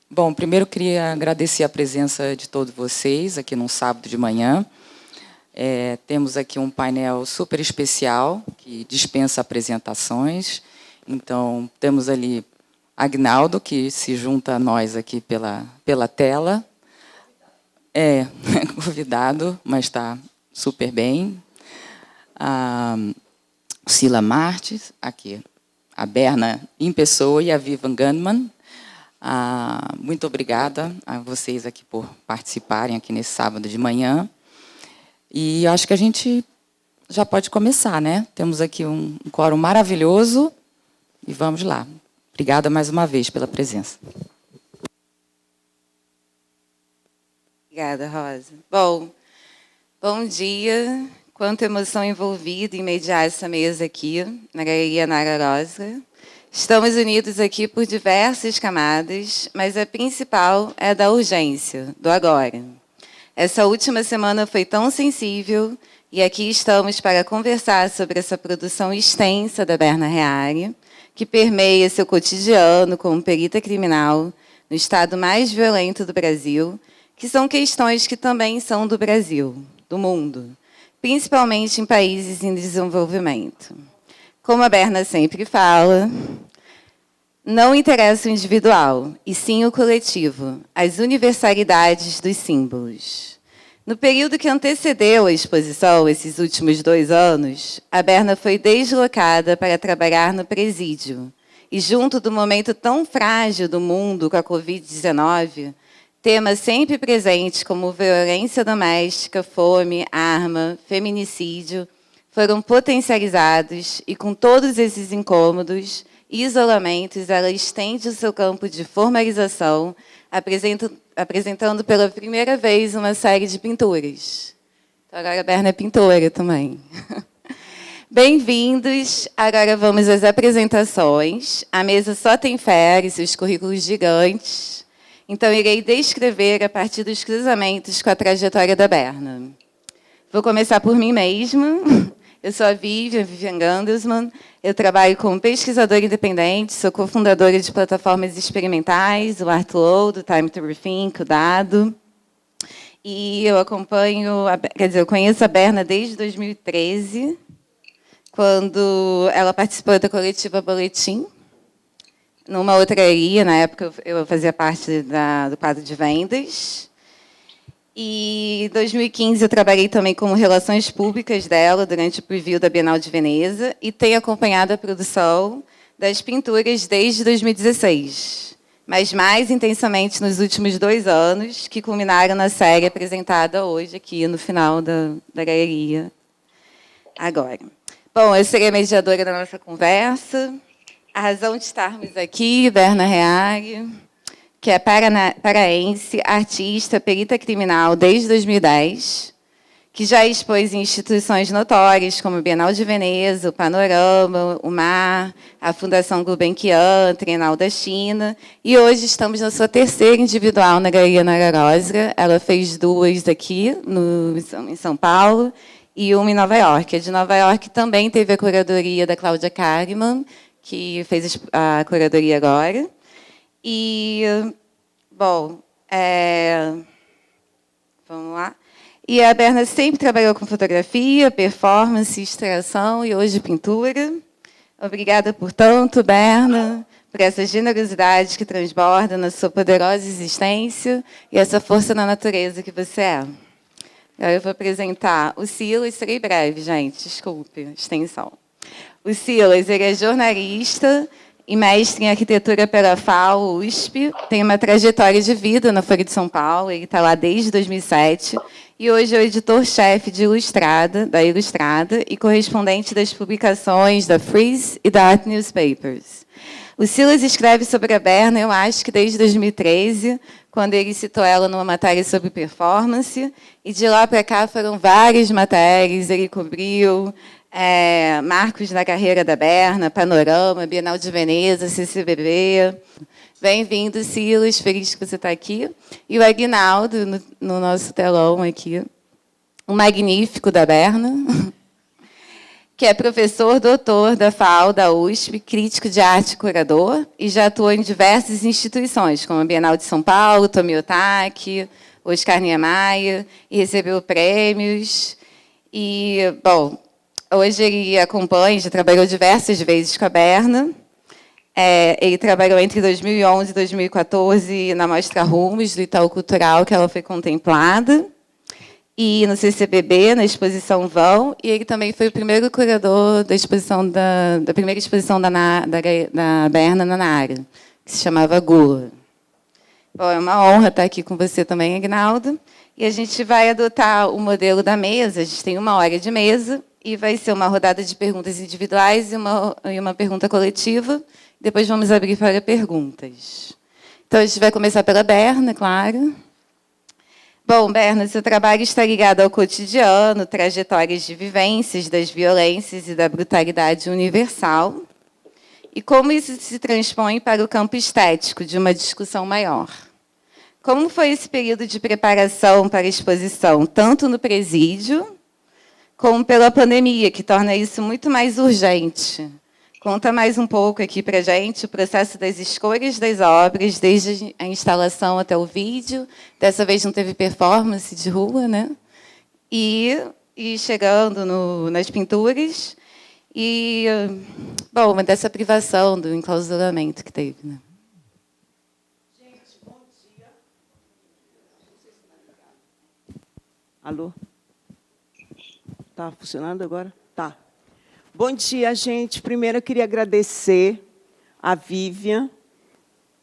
Bom, primeiro queria agradecer a presença de todos vocês aqui num sábado de manhã. Temos aqui um painel super especial, que dispensa apresentações. Então, temos ali Agnaldo, que se junta a nós aqui pela tela. É convidado, mas está super bem. A Sila Martins, aqui. A Berna em pessoa e a Vivian Gunman. Muito obrigada a vocês aqui por participarem aqui nesse sábado de manhã. E acho que a gente já pode começar, né? Temos aqui um quórum maravilhoso e vamos lá. Obrigada mais uma vez pela presença. Obrigada, Rosa. Bom dia. Quanta emoção envolvida em mediar essa mesa aqui, na Galeria Nara Rosler. Estamos unidos aqui por diversas camadas, mas a principal é a da urgência, do agora. Essa última semana foi tão sensível e aqui estamos para conversar sobre essa produção extensa da Berna Reale, que permeia seu cotidiano como perita criminal no estado mais violento do Brasil, que são questões que também são do Brasil, do mundo, principalmente em países em desenvolvimento. Como a Berna sempre fala, não interessa o individual, e sim o coletivo, as universalidades dos símbolos. No período que antecedeu a exposição, esses últimos 2 anos, a Berna foi deslocada para trabalhar no presídio. E junto do momento tão frágil do mundo com a Covid-19, temas sempre presentes como violência doméstica, fome, arma, feminicídio, foram potencializados e, com todos esses incômodos e isolamentos, ela estende o seu campo de formalização, apresentando pela primeira vez uma série de pinturas. Então, agora a Berna é pintora também. Bem-vindos. Agora vamos às apresentações. A mesa só tem fera e seus currículos gigantes. Então, irei descrever a partir dos cruzamentos com a trajetória da Berna. Vou começar por mim mesma. Eu sou a Vivian Gandelsman. Eu trabalho como pesquisadora independente, sou cofundadora de plataformas experimentais, o Artload, o Time to Rethink, o Dado. E eu eu conheço a Berna desde 2013, quando ela participou da coletiva Boletim, numa outra galeria. Na época eu fazia parte do quadro de vendas. E em 2015 eu trabalhei também como relações públicas dela durante o preview da Bienal de Veneza e tenho acompanhado a produção das pinturas desde 2016, mas mais intensamente nos últimos 2 anos, que culminaram na série apresentada hoje aqui no final da galeria. Agora. Bom, eu serei a mediadora da nossa conversa. A razão de estarmos aqui, Berna Reale, que é paraense, artista, perita criminal desde 2010, que já expôs em instituições notórias como a Bienal de Veneza, o Panorama, o MAR, a Fundação Gulbenkian, Trienal da China, e hoje estamos na sua terceira individual na Galeria Nara Rosler. Ela fez 2 aqui em São Paulo e uma em Nova York. A de Nova York também teve a curadoria da Cláudia Kahneman, que fez a curadoria agora. E, bom, vamos lá. E a Berna sempre trabalhou com fotografia, performance, extração e hoje pintura. Obrigada por tanto, Berna, por essa generosidade que transborda na sua poderosa existência e essa força na natureza que você é. Agora eu vou apresentar o Silas. Serei breve, gente, desculpe a extensão. O Silas, ele é jornalista e mestre em arquitetura pela FAO, USP, tem uma trajetória de vida na Folha de São Paulo, ele está lá desde 2007, e hoje é o editor-chefe da Ilustrada e correspondente das publicações da Frieze e da Art Newspapers. O Silas escreve sobre a Berna, eu acho que desde 2013, quando ele citou ela numa matéria sobre performance, e de lá para cá foram várias matérias, ele cobriu marcos na carreira da Berna, Panorama, Bienal de Veneza, CCBB. Bem-vindo, Silas, feliz que você está aqui. E o Aguinaldo, no nosso telão aqui, o magnífico da Berna, que é professor doutor da FAO, da USP, crítico de arte e curador, e já atuou em diversas instituições, como a Bienal de São Paulo, Tomiotaki, Oscar Niemeyer, e recebeu prêmios. E, bom, hoje ele acompanha, já trabalhou diversas vezes com a Berna. Ele trabalhou entre 2011 e 2014 na Mostra Rumos, do Itaú Cultural, que ela foi contemplada, e no CCBB, na exposição Vão, e ele também foi o primeiro curador da exposição da primeira exposição da Berna na Nara, que se chamava Gula. Bom, é uma honra estar aqui com você também, Aguinaldo. E a gente vai adotar o modelo da mesa, a gente tem 1 hora de mesa, e vai ser uma rodada de perguntas individuais e uma pergunta coletiva. Depois vamos abrir para perguntas. Então, a gente vai começar pela Berna, claro. Bom, Berna, seu trabalho está ligado ao cotidiano, trajetórias de vivências das violências e da brutalidade universal, e como isso se transpõe para o campo estético de uma discussão maior. Como foi esse período de preparação para a exposição, tanto no presídio, como pela pandemia, que torna isso muito mais urgente? Conta mais um pouco aqui para a gente o processo das escolhas das obras, desde a instalação até o vídeo. Dessa vez não teve performance de rua, né? E chegando nas pinturas. E, bom, dessa privação do enclausuramento que teve, né? Gente, bom dia. Alô? Está funcionando agora? Tá. Bom dia, gente. Primeiro, eu queria agradecer à Vivian,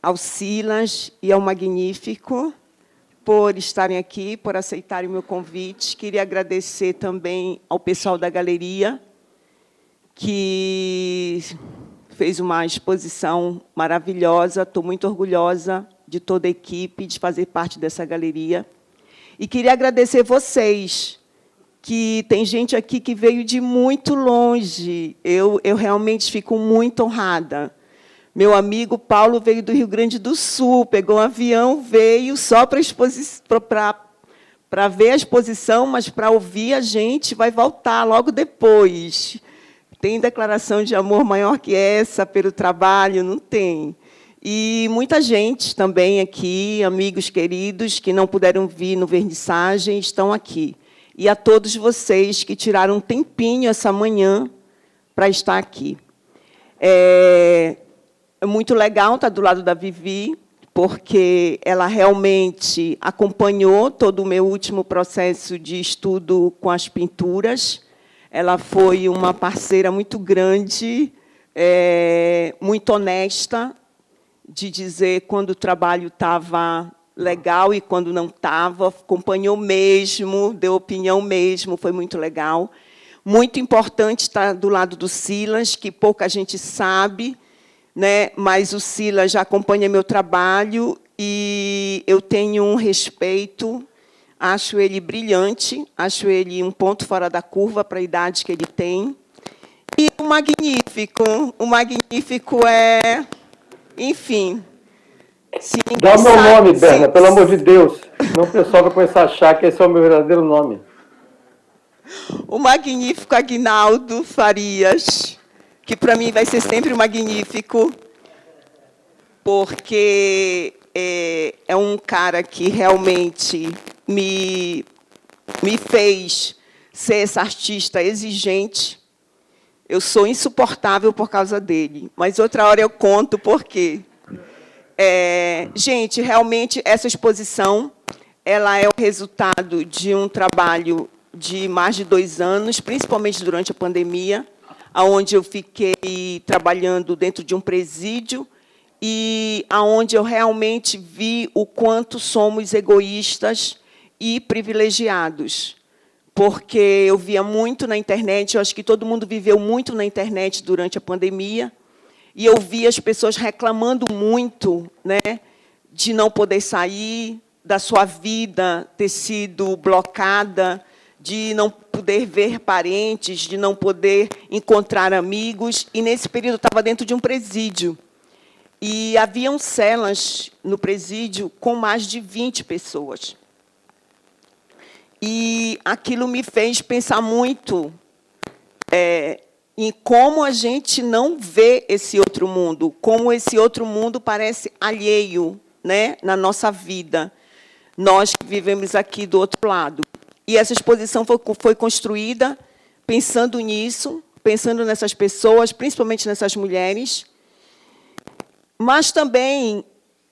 ao Silas e ao Magnífico por estarem aqui, por aceitarem o meu convite. Queria agradecer também ao pessoal da galeria, que fez uma exposição maravilhosa. Estou muito orgulhosa de toda a equipe, de fazer parte dessa galeria. E queria agradecer vocês, que tem gente aqui que veio de muito longe. Eu realmente fico muito honrada. Meu amigo Paulo veio do Rio Grande do Sul, pegou um avião, veio só para ver a exposição, mas para ouvir a gente vai voltar logo depois. Tem declaração de amor maior que essa pelo trabalho? Não tem. E muita gente também aqui, amigos queridos, que não puderam vir no vernissagem, estão aqui. E a todos vocês que tiraram um tempinho essa manhã para estar aqui. É muito legal estar do lado da Vivi, porque ela realmente acompanhou todo o meu último processo de estudo com as pinturas. Ela foi uma parceira muito grande, muito honesta, de dizer quando o trabalho estava legal e quando não estava, acompanhou mesmo, deu opinião mesmo, foi muito legal. Muito importante estar do lado do Silas, que pouca gente sabe, né? Mas o Silas já acompanha meu trabalho e eu tenho um respeito, acho ele brilhante, acho ele um ponto fora da curva para a idade que ele tem. E o Magnífico é, enfim... Dá o meu nome, Berna, pelo amor de Deus. Senão o pessoal vai começar a achar que esse é o meu verdadeiro nome. O Magnífico Aguinaldo Farias, que para mim vai ser sempre o Magnífico, porque é um cara que realmente me fez ser essa artista exigente. Eu sou insuportável por causa dele, mas outra hora eu conto por quê. Gente, realmente, essa exposição ela é o resultado de um trabalho de mais de 2 anos, principalmente durante a pandemia, onde eu fiquei trabalhando dentro de um presídio e onde eu realmente vi o quanto somos egoístas e privilegiados. Porque eu via muito na internet, eu acho que todo mundo viveu muito na internet durante a pandemia, e eu via as pessoas reclamando muito, né, de não poder sair, da sua vida ter sido blocada, de não poder ver parentes, de não poder encontrar amigos. E, nesse período, eu estava dentro de um presídio. E haviam celas no presídio com mais de 20 pessoas. E aquilo me fez pensar muito em como a gente não vê esse outro mundo, como esse outro mundo parece alheio, né, na nossa vida, nós que vivemos aqui do outro lado. E essa exposição foi construída pensando nisso, pensando nessas pessoas, principalmente nessas mulheres, mas também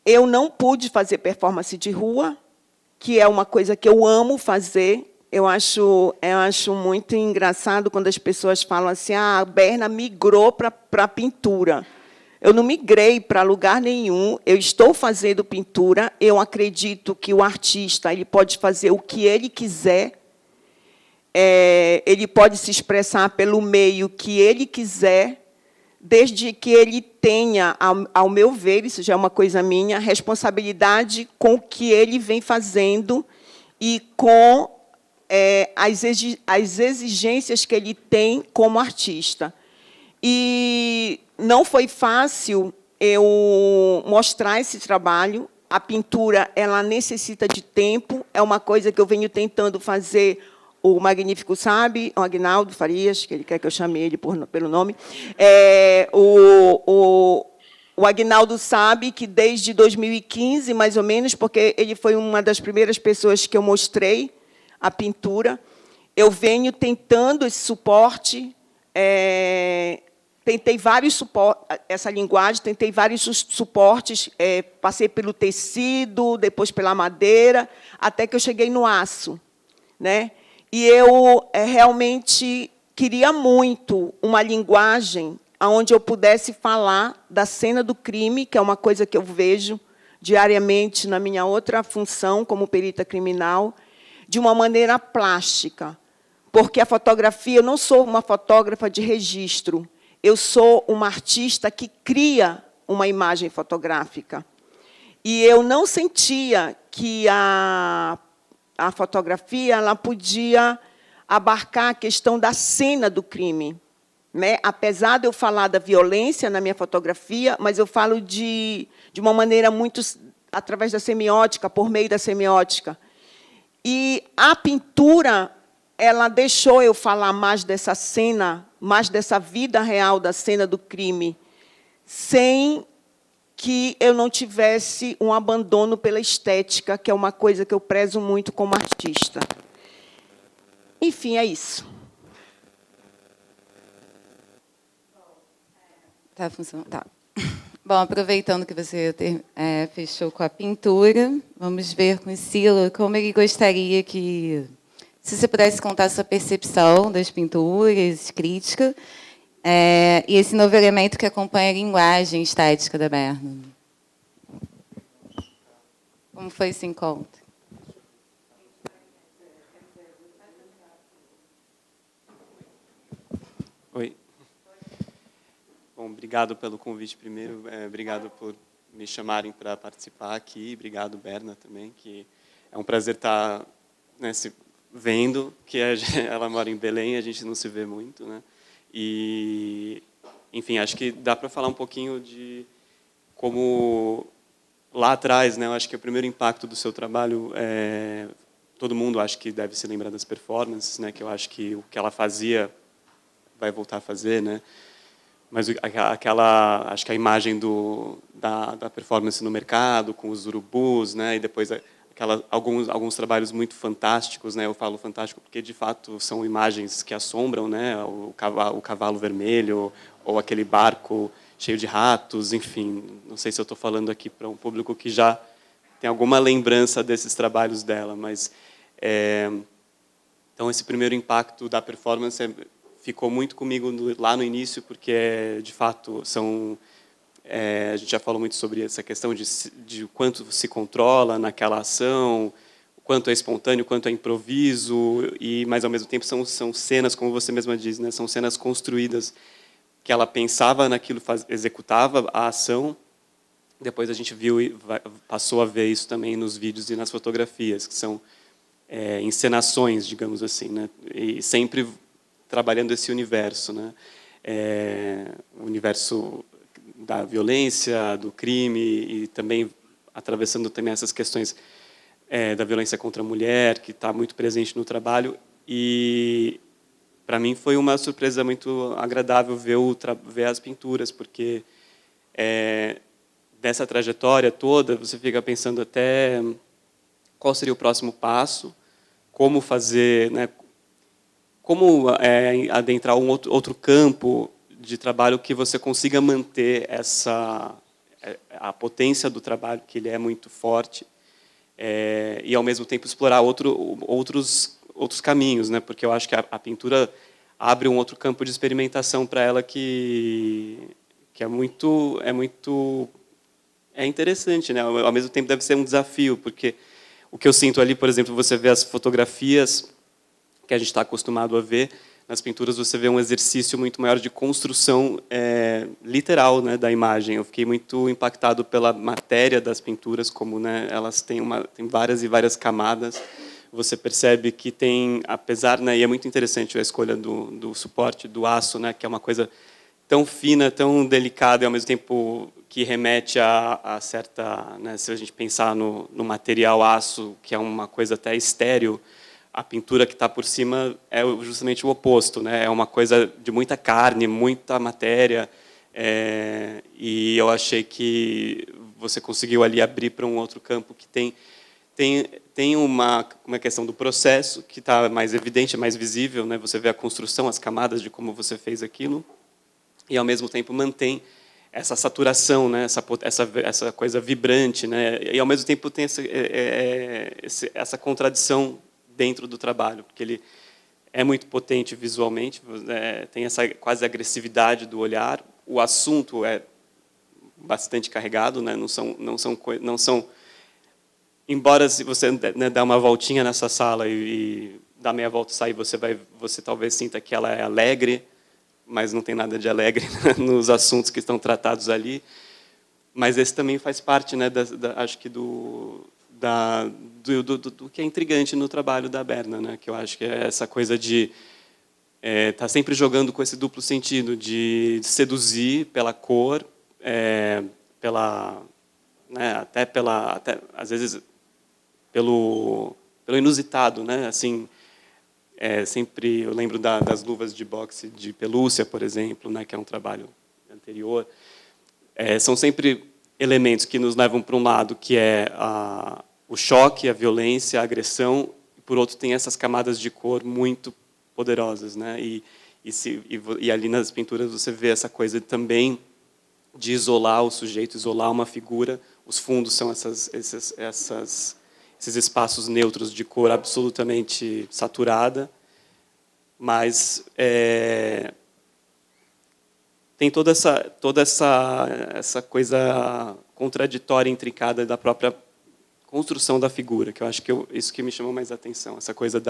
eu não pude fazer performance de rua, que é uma coisa que eu amo fazer. Eu acho muito engraçado quando as pessoas falam assim, a Berna migrou para a pintura. Eu não migrei para lugar nenhum, eu estou fazendo pintura, eu acredito que o artista ele pode fazer o que ele quiser, ele pode se expressar pelo meio que ele quiser, desde que ele tenha, ao meu ver, isso já é uma coisa minha, responsabilidade com o que ele vem fazendo e com as exigências que ele tem como artista. E não foi fácil eu mostrar esse trabalho. A pintura ela necessita de tempo, é uma coisa que eu venho tentando fazer. O Magnífico sabe, o Agnaldo Farias, que ele quer que eu chame ele pelo nome. O Agnaldo sabe que desde 2015, mais ou menos, porque ele foi uma das primeiras pessoas que eu mostrei a pintura, eu venho tentando esse suporte, tentei vários suportes, essa linguagem, tentei vários suportes, passei pelo tecido, depois pela madeira, até que eu cheguei no aço, né? E eu realmente queria muito uma linguagem onde eu pudesse falar da cena do crime, que é uma coisa que eu vejo diariamente na minha outra função como perita criminal, de uma maneira plástica. Porque a fotografia, eu não sou uma fotógrafa de registro, eu sou uma artista que cria uma imagem fotográfica. E eu não sentia que a fotografia ela podia abarcar a questão da cena do crime, né? Apesar de eu falar da violência na minha fotografia, mas eu falo de uma maneira muito através da semiótica, por meio da semiótica. E a pintura ela deixou eu falar mais dessa cena, mais dessa vida real da cena do crime, sem que eu não tivesse um abandono pela estética, que é uma coisa que eu prezo muito como artista. Enfim, é isso. Tá funcionando? Tá. Bom, aproveitando que você fechou com a pintura, vamos ver com o Silo como ele gostaria que, se você pudesse contar a sua percepção das pinturas, crítica, e esse novo elemento que acompanha a linguagem estética da Berna. Como foi esse encontro? Oi. Bom, obrigado pelo convite primeiro, obrigado por me chamarem para participar aqui, obrigado, Berna, também, que é um prazer estar, né, se vendo, que ela mora em Belém, a gente não se vê muito, né? E, enfim, acho que dá para falar um pouquinho de como lá atrás, né? Eu acho que o primeiro impacto do seu trabalho, todo mundo acho que deve se lembrar das performances, né? Que eu acho que o que ela fazia vai voltar a fazer, né? Mas acho que a imagem da performance no mercado com os urubus, né? E depois alguns trabalhos muito fantásticos, né? Eu falo fantástico porque de fato são imagens que assombram, né? O cavalo vermelho ou aquele barco cheio de ratos, enfim. Não sei se eu estou falando aqui para um público que já tem alguma lembrança desses trabalhos dela, mas então esse primeiro impacto da performance ficou muito comigo lá no início, porque de fato a gente já falou muito sobre essa questão de quanto se controla naquela ação, o quanto é espontâneo, o quanto é improviso, mas ao mesmo tempo são cenas, como você mesma diz, né? São cenas construídas que ela pensava naquilo, executava a ação. Depois a gente viu e passou a ver isso também nos vídeos e nas fotografias, que são encenações, digamos assim, né? E sempre trabalhando esse universo, né? O universo da violência, do crime, e também atravessando também essas questões da violência contra a mulher, que está muito presente no trabalho. E para mim foi uma surpresa muito agradável ver as pinturas, porque dessa trajetória toda, você fica pensando até qual seria o próximo passo, como fazer, né, como adentrar um outro campo de trabalho que você consiga manter a potência do trabalho, que ele é muito forte, e, ao mesmo tempo, explorar outros caminhos, né? Porque eu acho que a pintura abre um outro campo de experimentação para ela que é interessante, né? Ao mesmo tempo, deve ser um desafio, porque o que eu sinto ali, por exemplo, você vê as fotografias que a gente está acostumado a ver, nas pinturas você vê um exercício muito maior de construção literal, né, da imagem. Eu fiquei muito impactado pela matéria das pinturas, como, né, elas têm várias e várias camadas. Você percebe que tem, apesar, né, e é muito interessante a escolha do suporte, do aço, né, que é uma coisa tão fina, tão delicada, e ao mesmo tempo que remete a certa, né, se a gente pensar no material aço, que é uma coisa até estéril, a pintura que está por cima é justamente o oposto, né? É uma coisa de muita carne, muita matéria, e eu achei que você conseguiu ali abrir para um outro campo que tem uma questão do processo que está mais evidente, mais visível, né? Você vê a construção, as camadas de como você fez aquilo, e ao mesmo tempo mantém essa saturação, né? Essa coisa vibrante, né? E ao mesmo tempo tem essa contradição dentro do trabalho, porque ele é muito potente visualmente, tem essa quase agressividade do olhar, o assunto é bastante carregado, né? Não são, embora se você, né, dá uma voltinha nessa sala e dá meia volta e sair, você talvez sinta que ela é alegre, mas não tem nada de alegre nos assuntos que estão tratados ali, mas esse também faz parte, né, acho que do que é intrigante no trabalho da Berna, né? Que eu acho que é essa coisa de estar sempre jogando com esse duplo sentido, de seduzir pela cor, né, até às vezes pelo inusitado, né? Assim, sempre eu lembro das luvas de boxe de pelúcia, por exemplo, né? Que é um trabalho anterior. São sempre elementos que nos levam para um lado que é o choque, a violência, a agressão, e por outro tem essas camadas de cor muito poderosas, né? E ali nas pinturas você vê essa coisa também de isolar o sujeito, isolar uma figura. Os fundos são esses espaços neutros de cor absolutamente saturada, mas tem toda essa coisa contraditória, intrincada da própria construção da figura, que eu acho que isso que me chamou mais a atenção, essa coisa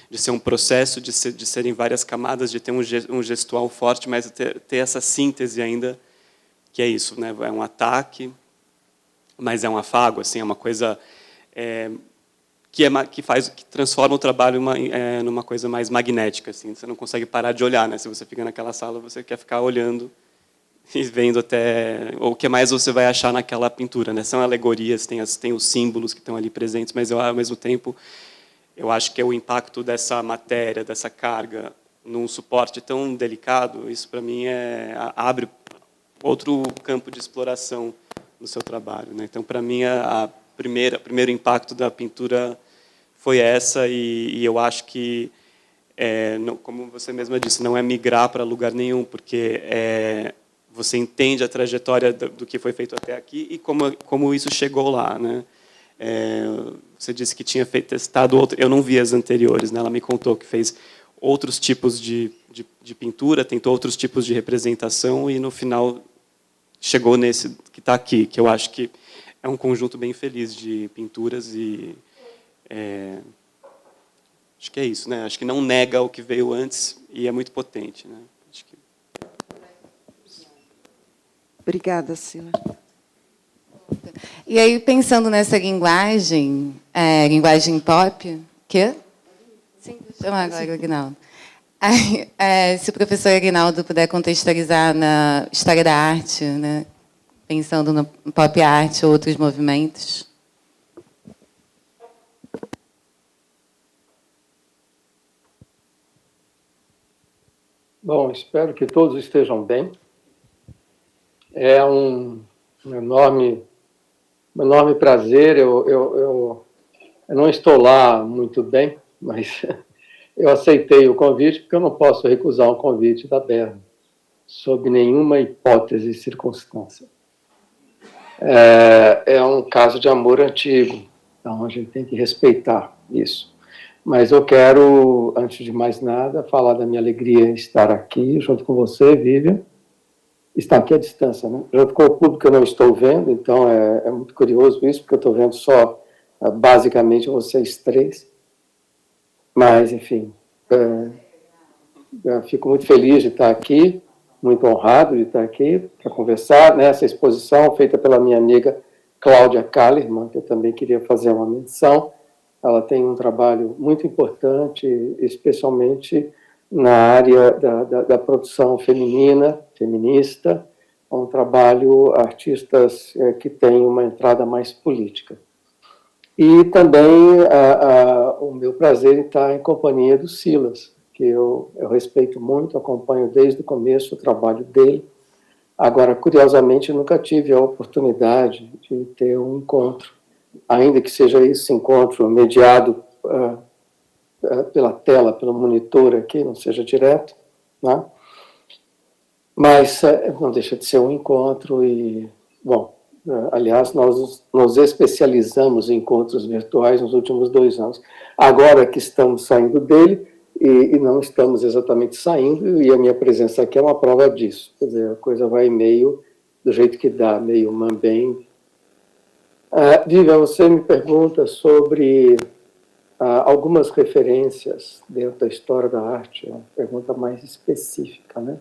de ser um processo, de serem várias camadas, de ter um gestual forte, mas ter essa síntese ainda, que é isso, né? É um ataque, mas é um afago, assim, é uma coisa que transforma o trabalho numa coisa mais magnética, assim. Você não consegue parar de olhar, né? Se você fica naquela sala, você quer ficar olhando e vendo até o que mais você vai achar naquela pintura, né? São alegorias, tem os símbolos que estão ali presentes, mas ao mesmo tempo eu acho que é o impacto dessa matéria, dessa carga num suporte tão delicado. Isso para mim abre outro campo de exploração no seu trabalho, né? Então, para mim, o primeiro impacto da pintura foi essa, e eu acho que, como você mesma disse, não é migrar para lugar nenhum, porque você entende a trajetória do que foi feito até aqui e como isso chegou lá, né? Você disse que tinha testado outro, eu não vi as anteriores, né? Ela me contou que fez outros tipos de pintura, tentou outros tipos de representação e no final chegou nesse que está aqui, que eu acho que é um conjunto bem feliz de pinturas e acho que é isso, né? Acho que não nega o que veio antes e é muito potente, né? Acho que... Obrigada, Sila. E aí, pensando nessa linguagem, linguagem pop, quê? Sim, vou chamar agora o Aguinaldo. Aí, se o professor Aguinaldo puder contextualizar na história da arte, né? Pensando no pop art ou outros movimentos. Bom, espero que todos estejam bem. É um enorme prazer. Eu não estou lá muito bem, mas eu aceitei o convite, porque eu não posso recusar um convite da Berna, sob nenhuma hipótese e circunstância. É um caso de amor antigo, então a gente tem que respeitar isso. Mas eu quero, antes de mais nada, falar da minha alegria em estar aqui, junto com você, Vivian. Está aqui à distância, né? Junto com o público que eu não estou vendo, então é muito curioso isso, porque eu estou vendo só, basicamente, vocês três. Mas, enfim, eu fico muito feliz de estar aqui, muito honrado de estar aqui para conversar nessa exposição feita pela minha amiga Cláudia Kallerman, que eu também queria fazer uma menção. Ela tem um trabalho muito importante, especialmente na área da produção feminista, um trabalho, artistas que têm uma entrada mais política. E também o meu prazer em estar em companhia do Silas, que eu respeito muito, acompanho desde o começo o trabalho dele. Agora, curiosamente, nunca tive a oportunidade de ter um encontro, ainda que seja esse encontro mediado pela tela, pelo monitor aqui, não seja direto, né? Mas não deixa de ser um encontro e, bom, aliás, nós nos especializamos em encontros virtuais nos últimos 2 anos. Agora que estamos saindo dele, e não estamos exatamente saindo, e a minha presença aqui é uma prova disso. Quer dizer, a coisa vai meio do jeito que dá, meio mambém. Vivian, você me pergunta sobre algumas referências dentro da história da arte, uma pergunta mais específica, né?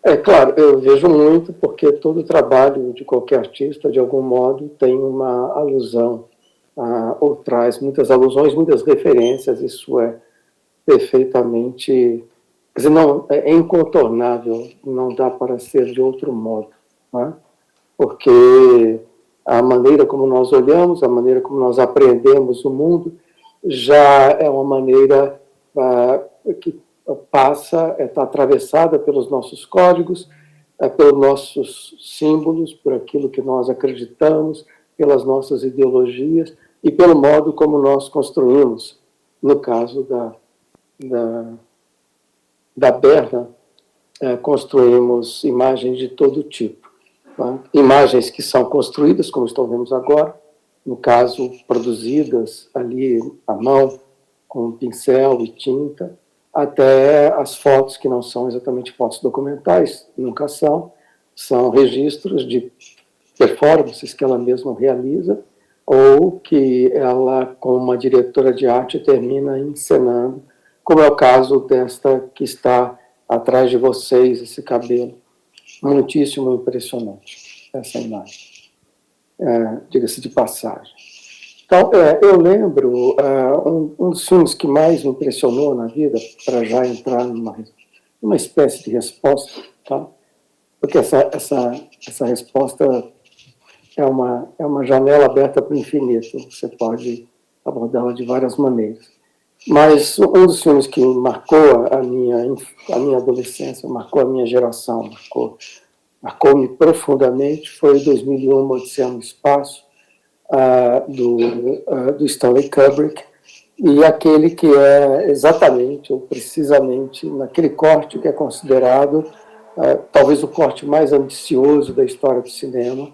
É claro, eu vejo muito, porque todo trabalho de qualquer artista, de algum modo, tem uma alusão, ou traz muitas alusões, muitas referências, isso é perfeitamente, quer dizer, não, é incontornável, não dá para ser de outro modo, né? Porque a maneira como nós olhamos, a maneira como nós aprendemos o mundo, já é uma maneira que passa, está atravessada pelos nossos códigos, pelos nossos símbolos, por aquilo que nós acreditamos, pelas nossas ideologias e pelo modo como nós construímos. No caso da Berna, construímos imagens de todo tipo. Tá? Imagens que são construídas, como estão vendo agora, no caso, produzidas ali à mão, com pincel e tinta, até as fotos que não são exatamente fotos documentais, nunca são registros de performances que ela mesma realiza, ou que ela, como uma diretora de arte, termina encenando, como é o caso desta que está atrás de vocês, esse cabelo muitíssimo impressionante, essa imagem, diga-se de passagem. Então, eu lembro, um dos filmes que mais me impressionou na vida, para já entrar numa espécie de resposta, tá? Porque essa resposta é uma janela aberta para o infinito, você pode abordá-la de várias maneiras. Mas um dos filmes que marcou a minha adolescência, marcou a minha geração, marcou-me profundamente, foi 2001, Odisseia no Espaço, do Stanley Kubrick, e aquele que é exatamente, ou precisamente, naquele corte que é considerado talvez o corte mais ambicioso da história do cinema,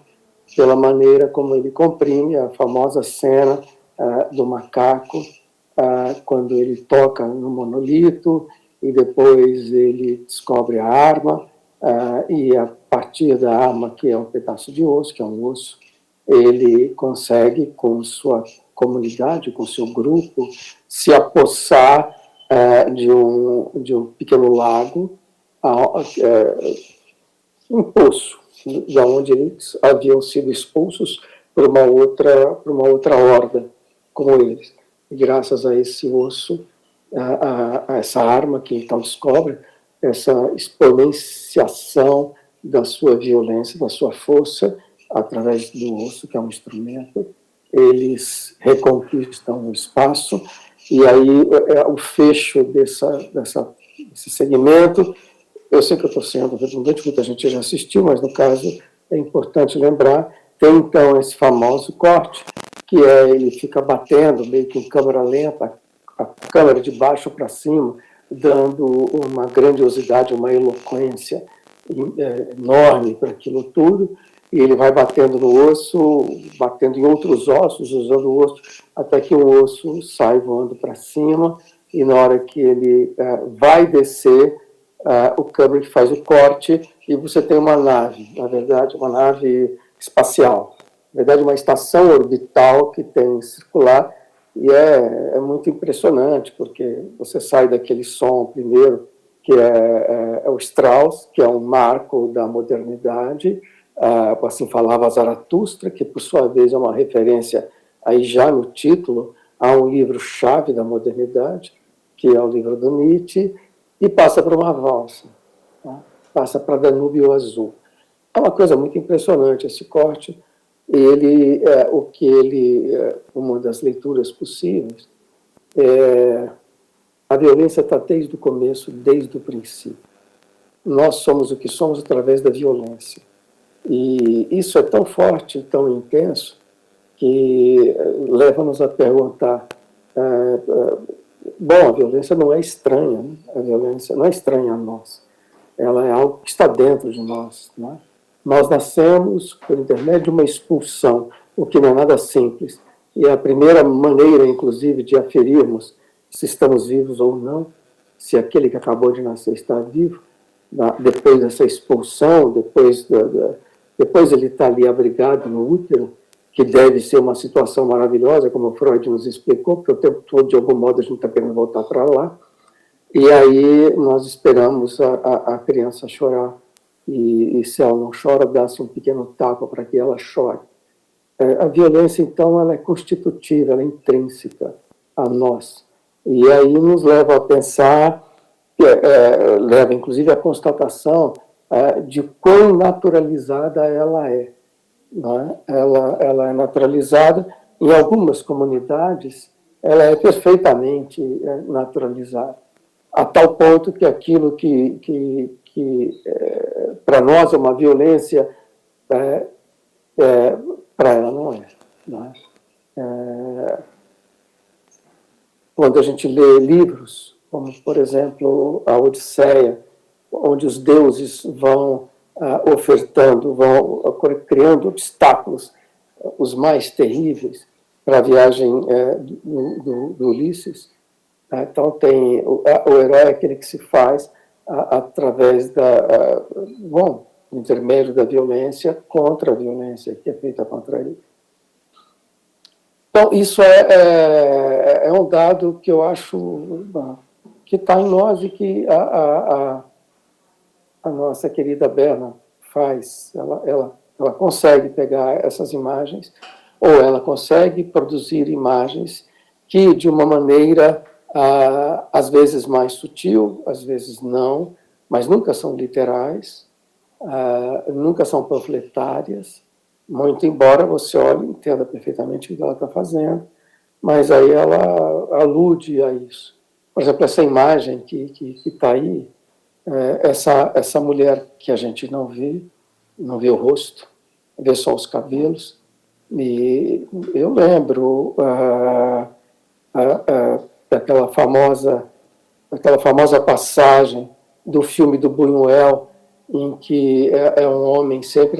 pela maneira como ele comprime a famosa cena do macaco, quando ele toca no monolito, e depois ele descobre a arma, e a partir da arma, que é um pedaço de osso, que é um osso, ele consegue, com sua comunidade, com seu grupo, se apossar de um pequeno lago, um poço, de onde eles haviam sido expulsos por uma outra horda, como eles. E graças a esse osso, a essa arma que então descobre, essa exponenciação da sua violência, da sua força, através do osso, que é um instrumento, eles reconquistam o espaço, e aí o fecho dessa esse segmento. Eu sei que eu estou sendo redundante, muita gente já assistiu, mas no caso é importante lembrar, tem então esse famoso corte, que ele fica batendo, meio que em câmera lenta, a câmera de baixo para cima, dando uma grandiosidade, uma eloquência enorme para aquilo tudo, e ele vai batendo no osso, batendo em outros ossos, usando o osso, até que o osso sai voando para cima, e na hora que ele vai descer, o Kubrick faz o corte, e você tem uma nave, na verdade, uma nave espacial, na verdade, uma estação orbital que tem circular, e é muito impressionante, porque você sai daquele som, primeiro, que é o Strauss, que é um marco da modernidade, assim falava Zaratustra, que por sua vez é uma referência, aí já no título, a um livro-chave da modernidade, que é o livro do Nietzsche, e passa para uma valsa, tá? Passa para Danúbio Azul. É uma coisa muito impressionante esse corte. Uma das leituras possíveis, a violência está desde o começo, desde o princípio. Nós somos o que somos através da violência. E isso é tão forte, tão intenso, que leva-nos a perguntar, bom, a violência não é estranha, né? A violência não é estranha a nós, ela é algo que está dentro de nós, não é? Nós nascemos por intermédio de uma expulsão, o que não é nada simples. E a primeira maneira, inclusive, de aferirmos se estamos vivos ou não, se aquele que acabou de nascer está vivo, depois dessa expulsão, depois ele está ali abrigado no útero, que deve ser uma situação maravilhosa, como o Freud nos explicou, porque o tempo todo, de algum modo, a gente está querendo voltar para lá. E aí nós esperamos a criança chorar. E se ela não chora, dá-se um pequeno tapa para que ela chore. A violência, então, ela é constitutiva, ela é intrínseca a nós. E aí nos leva a pensar, leva inclusive à constatação de quão naturalizada ela é. Não é? Ela é naturalizada, em algumas comunidades, ela é perfeitamente naturalizada, a tal ponto que aquilo que para nós é uma violência, para ela não é. Não é? Quando a gente lê livros, como, por exemplo, a Odisseia, onde os deuses vão ofertando, vão criando obstáculos, os mais terríveis, para a viagem do Ulisses. Então, tem o herói é aquele que se faz através do intermédio da violência contra a violência que é feita contra ele. Então, isso é um dado que eu acho que está em nós e que a nossa querida Berna faz. Ela consegue pegar essas imagens, ou ela consegue produzir imagens que, de uma maneira, às vezes mais sutil, às vezes não, mas nunca são literais, nunca são panfletárias, muito embora você olhe e entenda perfeitamente o que ela está fazendo, mas aí ela alude a isso. Por exemplo, essa imagem que está aí, essa mulher que a gente não vê o rosto, vê só os cabelos, e eu lembro daquela famosa passagem do filme do Buñuel, em que é um homem sempre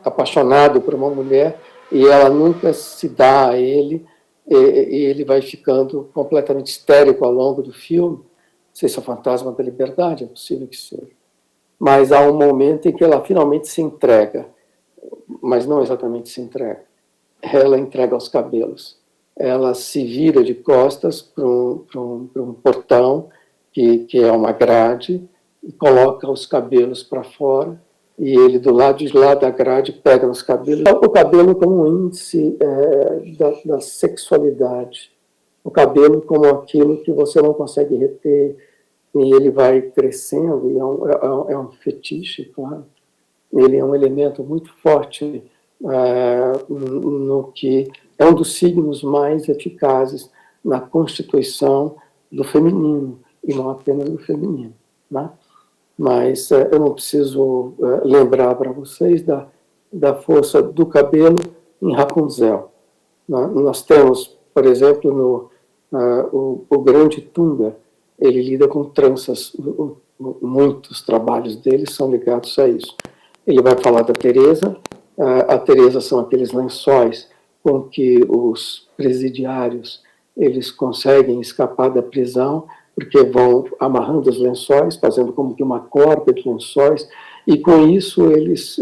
apaixonado por uma mulher e ela nunca se dá a ele, e ele vai ficando completamente histérico ao longo do filme. Não sei se é o fantasma da liberdade, é possível que seja. Mas há um momento em que ela finalmente se entrega, mas não exatamente se entrega. Ela entrega os cabelos. Ela se vira de costas para um portão, que é uma grade, e coloca os cabelos para fora, e ele, do lado de lá da grade, pega nos cabelos. O cabelo como um índice da sexualidade. O cabelo como aquilo que você não consegue reter, e ele vai crescendo, e é um fetiche, claro. Ele é um elemento muito forte no que é um dos signos mais eficazes na constituição do feminino, e não apenas do feminino. né? Mas eu não preciso lembrar para vocês da força do cabelo em Rapunzel. Nós temos, por exemplo, o grande Tunga, ele lida com tranças, muitos trabalhos dele são ligados a isso. Ele vai falar da Teresa, a Teresa são aqueles lençóis com que os presidiários eles conseguem escapar da prisão, porque vão amarrando os lençóis, fazendo como que uma corda de lençóis, e com isso eles,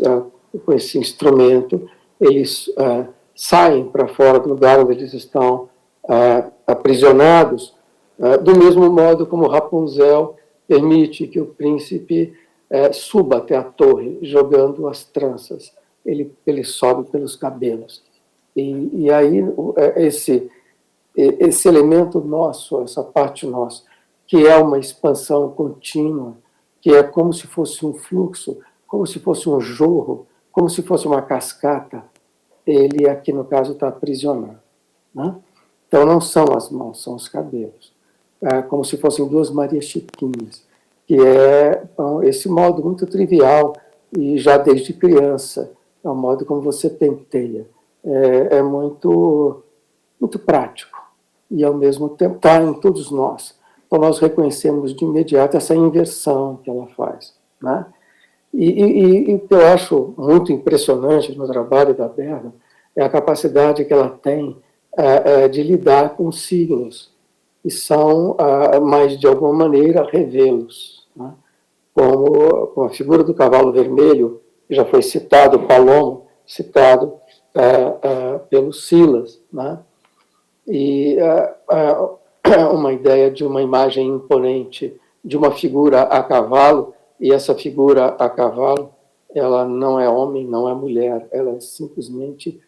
com esse instrumento, eles saem para fora do lugar onde eles estão aprisionados, do mesmo modo como Rapunzel permite que o príncipe suba até a torre, jogando as tranças. Ele sobe pelos cabelos. E aí esse elemento nosso, essa parte nossa, que é uma expansão contínua, que é como se fosse um fluxo, como se fosse um jorro, como se fosse uma cascata, ele aqui no caso está aprisionado, né? Então não são as mãos, são os cabelos, como se fossem duas Marias Chiquinhas, que é esse modo muito trivial e já desde criança é um modo como você penteia, é muito prático e ao mesmo tempo está em todos nós. Então nós reconhecemos de imediato essa inversão que ela faz, né? E o que eu acho muito impressionante no trabalho da Berna é a capacidade que ela tem de lidar com signos, que são, mas de alguma maneira, revê-los, né? Como a figura do cavalo vermelho, que já foi citado, o Palomo, citado pelo Silas, né? E uma ideia de uma imagem imponente de uma figura a cavalo, e essa figura a cavalo, ela não é homem, não é mulher, ela é simplesmente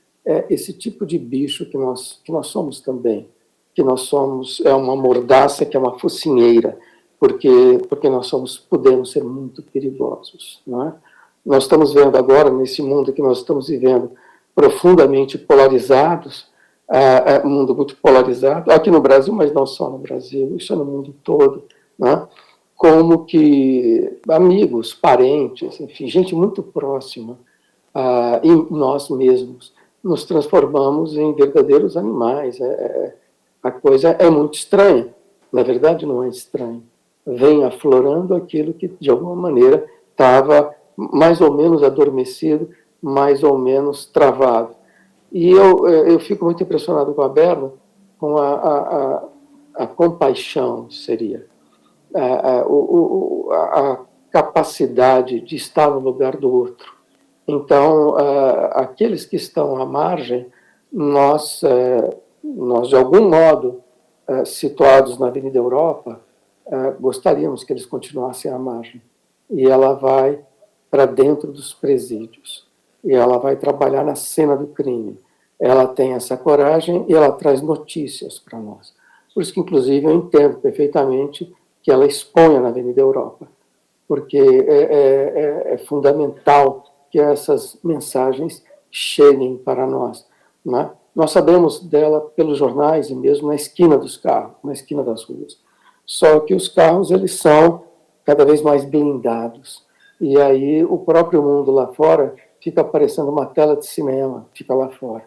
esse tipo de bicho que nós somos também, que nós somos, é uma mordaça, que é uma focinheira, porque nós podemos ser muito perigosos, não é? Nós estamos vendo agora, nesse mundo que nós estamos vivendo, profundamente polarizados, um mundo muito polarizado, aqui no Brasil, mas não só no Brasil, isso é no mundo todo, né? Como que amigos, parentes, enfim, gente muito próxima, e nós mesmos nos transformamos em verdadeiros animais. A coisa é muito estranha. Na verdade, não é estranho. Vem aflorando aquilo que, de alguma maneira, estava mais ou menos adormecido, mais ou menos travado. E eu fico muito impressionado com a Berna, com a compaixão, seria. A capacidade de estar no lugar do outro. Então, aqueles que estão à margem, nós de algum modo, situados na Avenida Europa, gostaríamos que eles continuassem à margem. E ela vai para dentro dos presídios. E ela vai trabalhar na cena do crime. Ela tem essa coragem e ela traz notícias para nós. Por isso que, inclusive, eu entendo perfeitamente que ela exponha na Avenida Europa, porque é fundamental que essas mensagens cheguem para nós, né? Nós sabemos dela pelos jornais e mesmo na esquina dos carros, na esquina das ruas. Só que os carros, eles são cada vez mais blindados. E aí o próprio mundo lá fora fica parecendo uma tela de cinema, fica lá fora.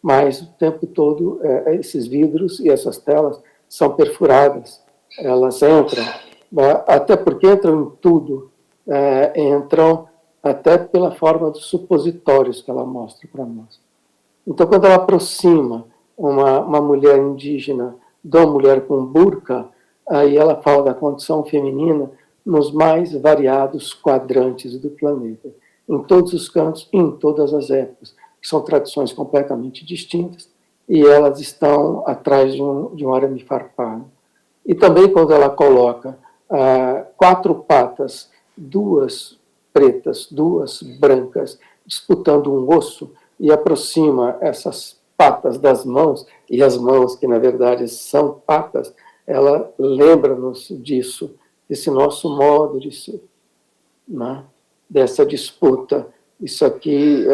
Mas o tempo todo esses vidros e essas telas são perfuradas. Elas entram, até porque entram em tudo, entram até pela forma dos supositórios que ela mostra para nós. Então, quando ela aproxima uma mulher indígena de uma mulher com burca, aí ela fala da condição feminina nos mais variados quadrantes do planeta, em todos os cantos e em todas as épocas, que são tradições completamente distintas, e elas estão atrás de um arame farpado. E também quando ela coloca 4 patas, 2 pretas, 2 brancas, disputando um osso, e aproxima essas patas das mãos, e as mãos que na verdade são patas, ela lembra-nos disso, desse nosso modo de ser, né? Dessa disputa. Isso aqui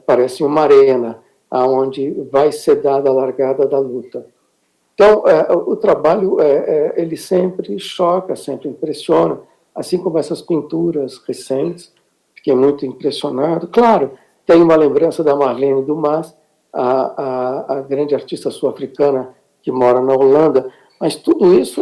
parece uma arena, onde vai ser dada a largada da luta. Então, o trabalho, ele sempre choca, sempre impressiona, assim como essas pinturas recentes. Fiquei muito impressionado. Claro, tem uma lembrança da Marlene Dumas, a grande artista sul-africana que mora na Holanda, mas tudo isso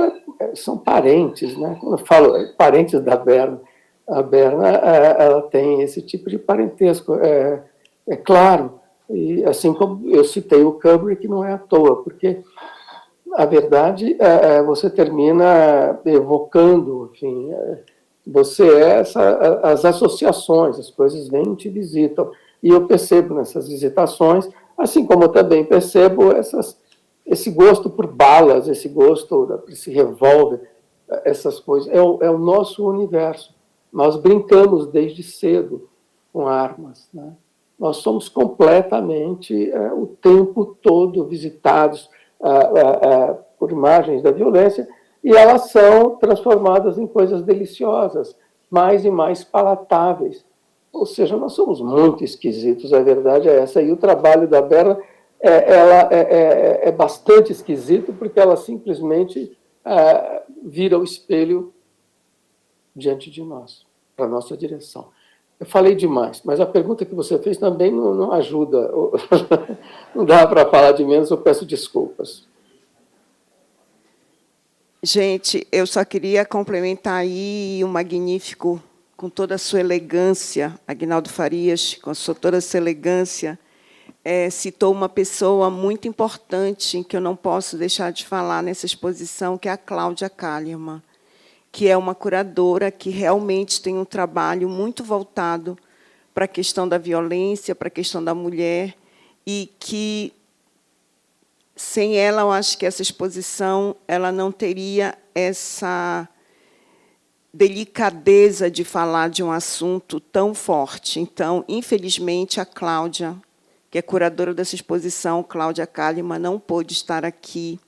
são parentes, né? Quando eu falo parentes da Berna, a Berna ela tem esse tipo de parentesco, é claro, e assim como eu citei o Kubrick, não é à toa, porque a verdade você termina evocando, enfim, as associações, as coisas vêm e te visitam. E eu percebo nessas visitações, assim como eu também percebo esse gosto por balas, esse gosto por esse revólver, essas coisas. É o nosso universo. Nós brincamos desde cedo com armas, né? Nós somos completamente, o tempo todo, visitados por imagens da violência, e elas são transformadas em coisas deliciosas, mais e mais palatáveis. Ou seja, nós somos muito esquisitos, a verdade é essa. E o trabalho da Berna é bastante esquisito, porque ela simplesmente vira o espelho diante de nós, para a nossa direção. Eu falei demais, mas a pergunta que você fez também não ajuda. Não dá para falar de menos, eu peço desculpas. Gente, eu só queria complementar aí o magnífico, com toda a sua elegância, Aguinaldo Farias, com toda a sua elegância, citou uma pessoa muito importante, que eu não posso deixar de falar nessa exposição, que é a Cláudia Kalimann, que é uma curadora que realmente tem um trabalho muito voltado para a questão da violência, para a questão da mulher, e que, sem ela, eu acho que essa exposição ela não teria essa delicadeza de falar de um assunto tão forte. Então, infelizmente, a Cláudia, que é curadora dessa exposição, Cláudia Kalimann, não pôde estar aqui,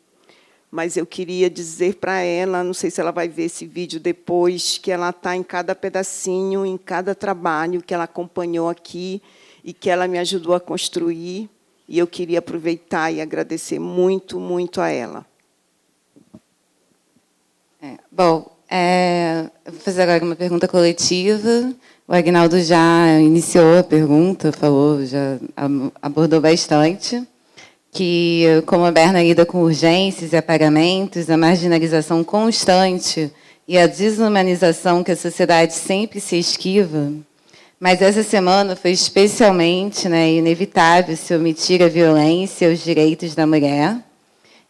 mas eu queria dizer para ela, não sei se ela vai ver esse vídeo depois, que ela está em cada pedacinho, em cada trabalho que ela acompanhou aqui e que ela me ajudou a construir, e eu queria aproveitar e agradecer muito, muito a ela. Bom, eu vou fazer agora uma pergunta coletiva. O Aguinaldo já iniciou a pergunta, falou, já abordou bastante, que, como a Berna lida com urgências e apagamentos, a marginalização constante e a desumanização que a sociedade sempre se esquiva, mas essa semana foi especialmente inevitável se omitir a violência e os direitos da mulher.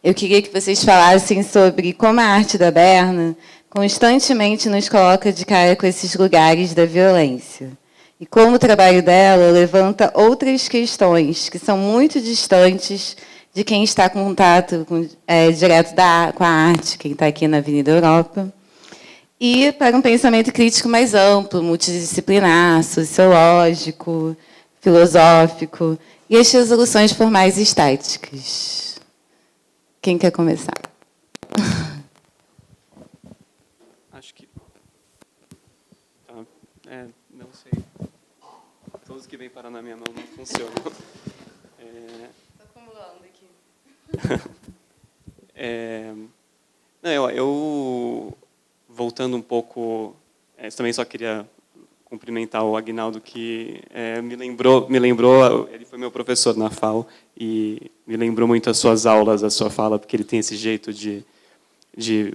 Eu queria que vocês falassem sobre como a arte da Berna constantemente nos coloca de cara com esses lugares da violência. E como o trabalho dela levanta outras questões que são muito distantes de quem está em contato direto com a arte, quem está aqui na Avenida Europa, e para um pensamento crítico mais amplo, multidisciplinar, sociológico, filosófico, e as resoluções formais e estéticas. Quem quer começar? Acho que... não sei. Todos que vêm parar na minha mão não funcionam. Estou acumulando aqui. Não, eu voltando um pouco... também só queria cumprimentar o Aguinaldo, que me lembrou, ele foi meu professor na FAO, e me lembrou muito as suas aulas, a sua fala, porque ele tem esse jeito de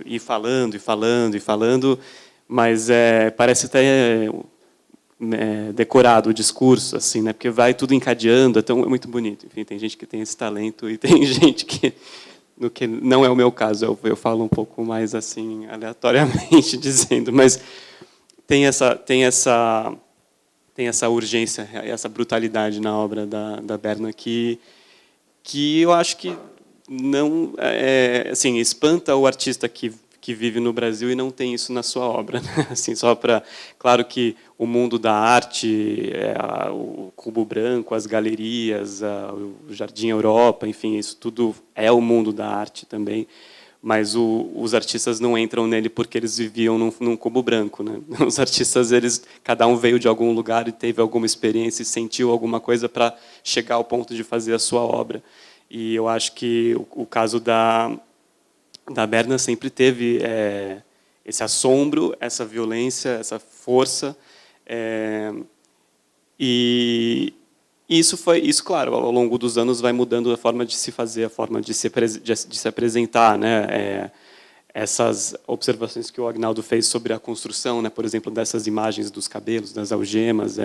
ir falando, e falando, e falando, mas parece até decorado o discurso, assim, né? Porque vai tudo encadeando, é muito bonito. Enfim, tem gente que tem esse talento, e tem gente que não é o meu caso, eu falo um pouco mais assim, aleatoriamente, dizendo, mas tem essa urgência, essa brutalidade na obra da Berna que eu acho que não assim, espanta o artista que vive no Brasil e não tem isso na sua obra, né? Assim, claro que o mundo da arte, o Cubo Branco, as galerias, o Jardim Europa, enfim, isso tudo é o mundo da arte também, mas os artistas não entram nele porque eles viviam num cubo branco, né? Os artistas, cada um veio de algum lugar e teve alguma experiência e sentiu alguma coisa para chegar ao ponto de fazer a sua obra. E eu acho que o caso da Berna sempre teve esse assombro, essa violência, essa força. E isso, claro, ao longo dos anos vai mudando a forma de se fazer, a forma de se apresentar, né? Essas observações que o Agnaldo fez sobre a construção, né? Por exemplo, dessas imagens dos cabelos, das algemas,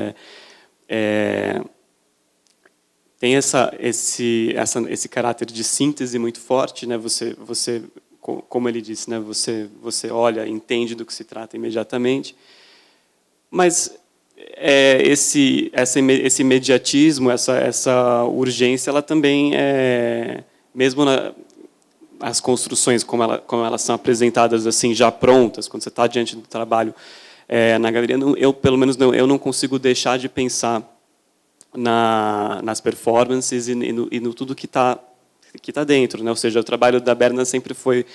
tem esse caráter de síntese muito forte, né? Você, como ele disse, né? Você olha, entende do que se trata imediatamente, mas esse imediatismo, essa urgência, ela também mesmo as construções como elas são apresentadas assim já prontas, quando você está diante do trabalho na galeria, eu pelo menos eu não consigo deixar de pensar nas performances e no tudo que está dentro, né? Ou seja, o trabalho da Berna sempre foi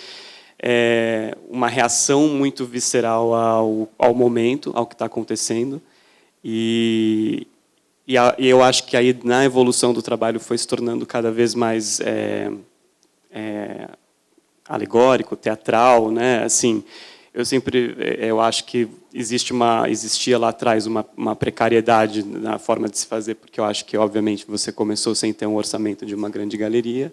uma reação muito visceral ao momento, ao que está acontecendo, e eu acho que aí na evolução do trabalho foi se tornando cada vez mais alegórico, teatral, né? Assim, eu acho que existia lá atrás uma precariedade na forma de se fazer, porque eu acho que obviamente você começou sem ter um orçamento de uma grande galeria,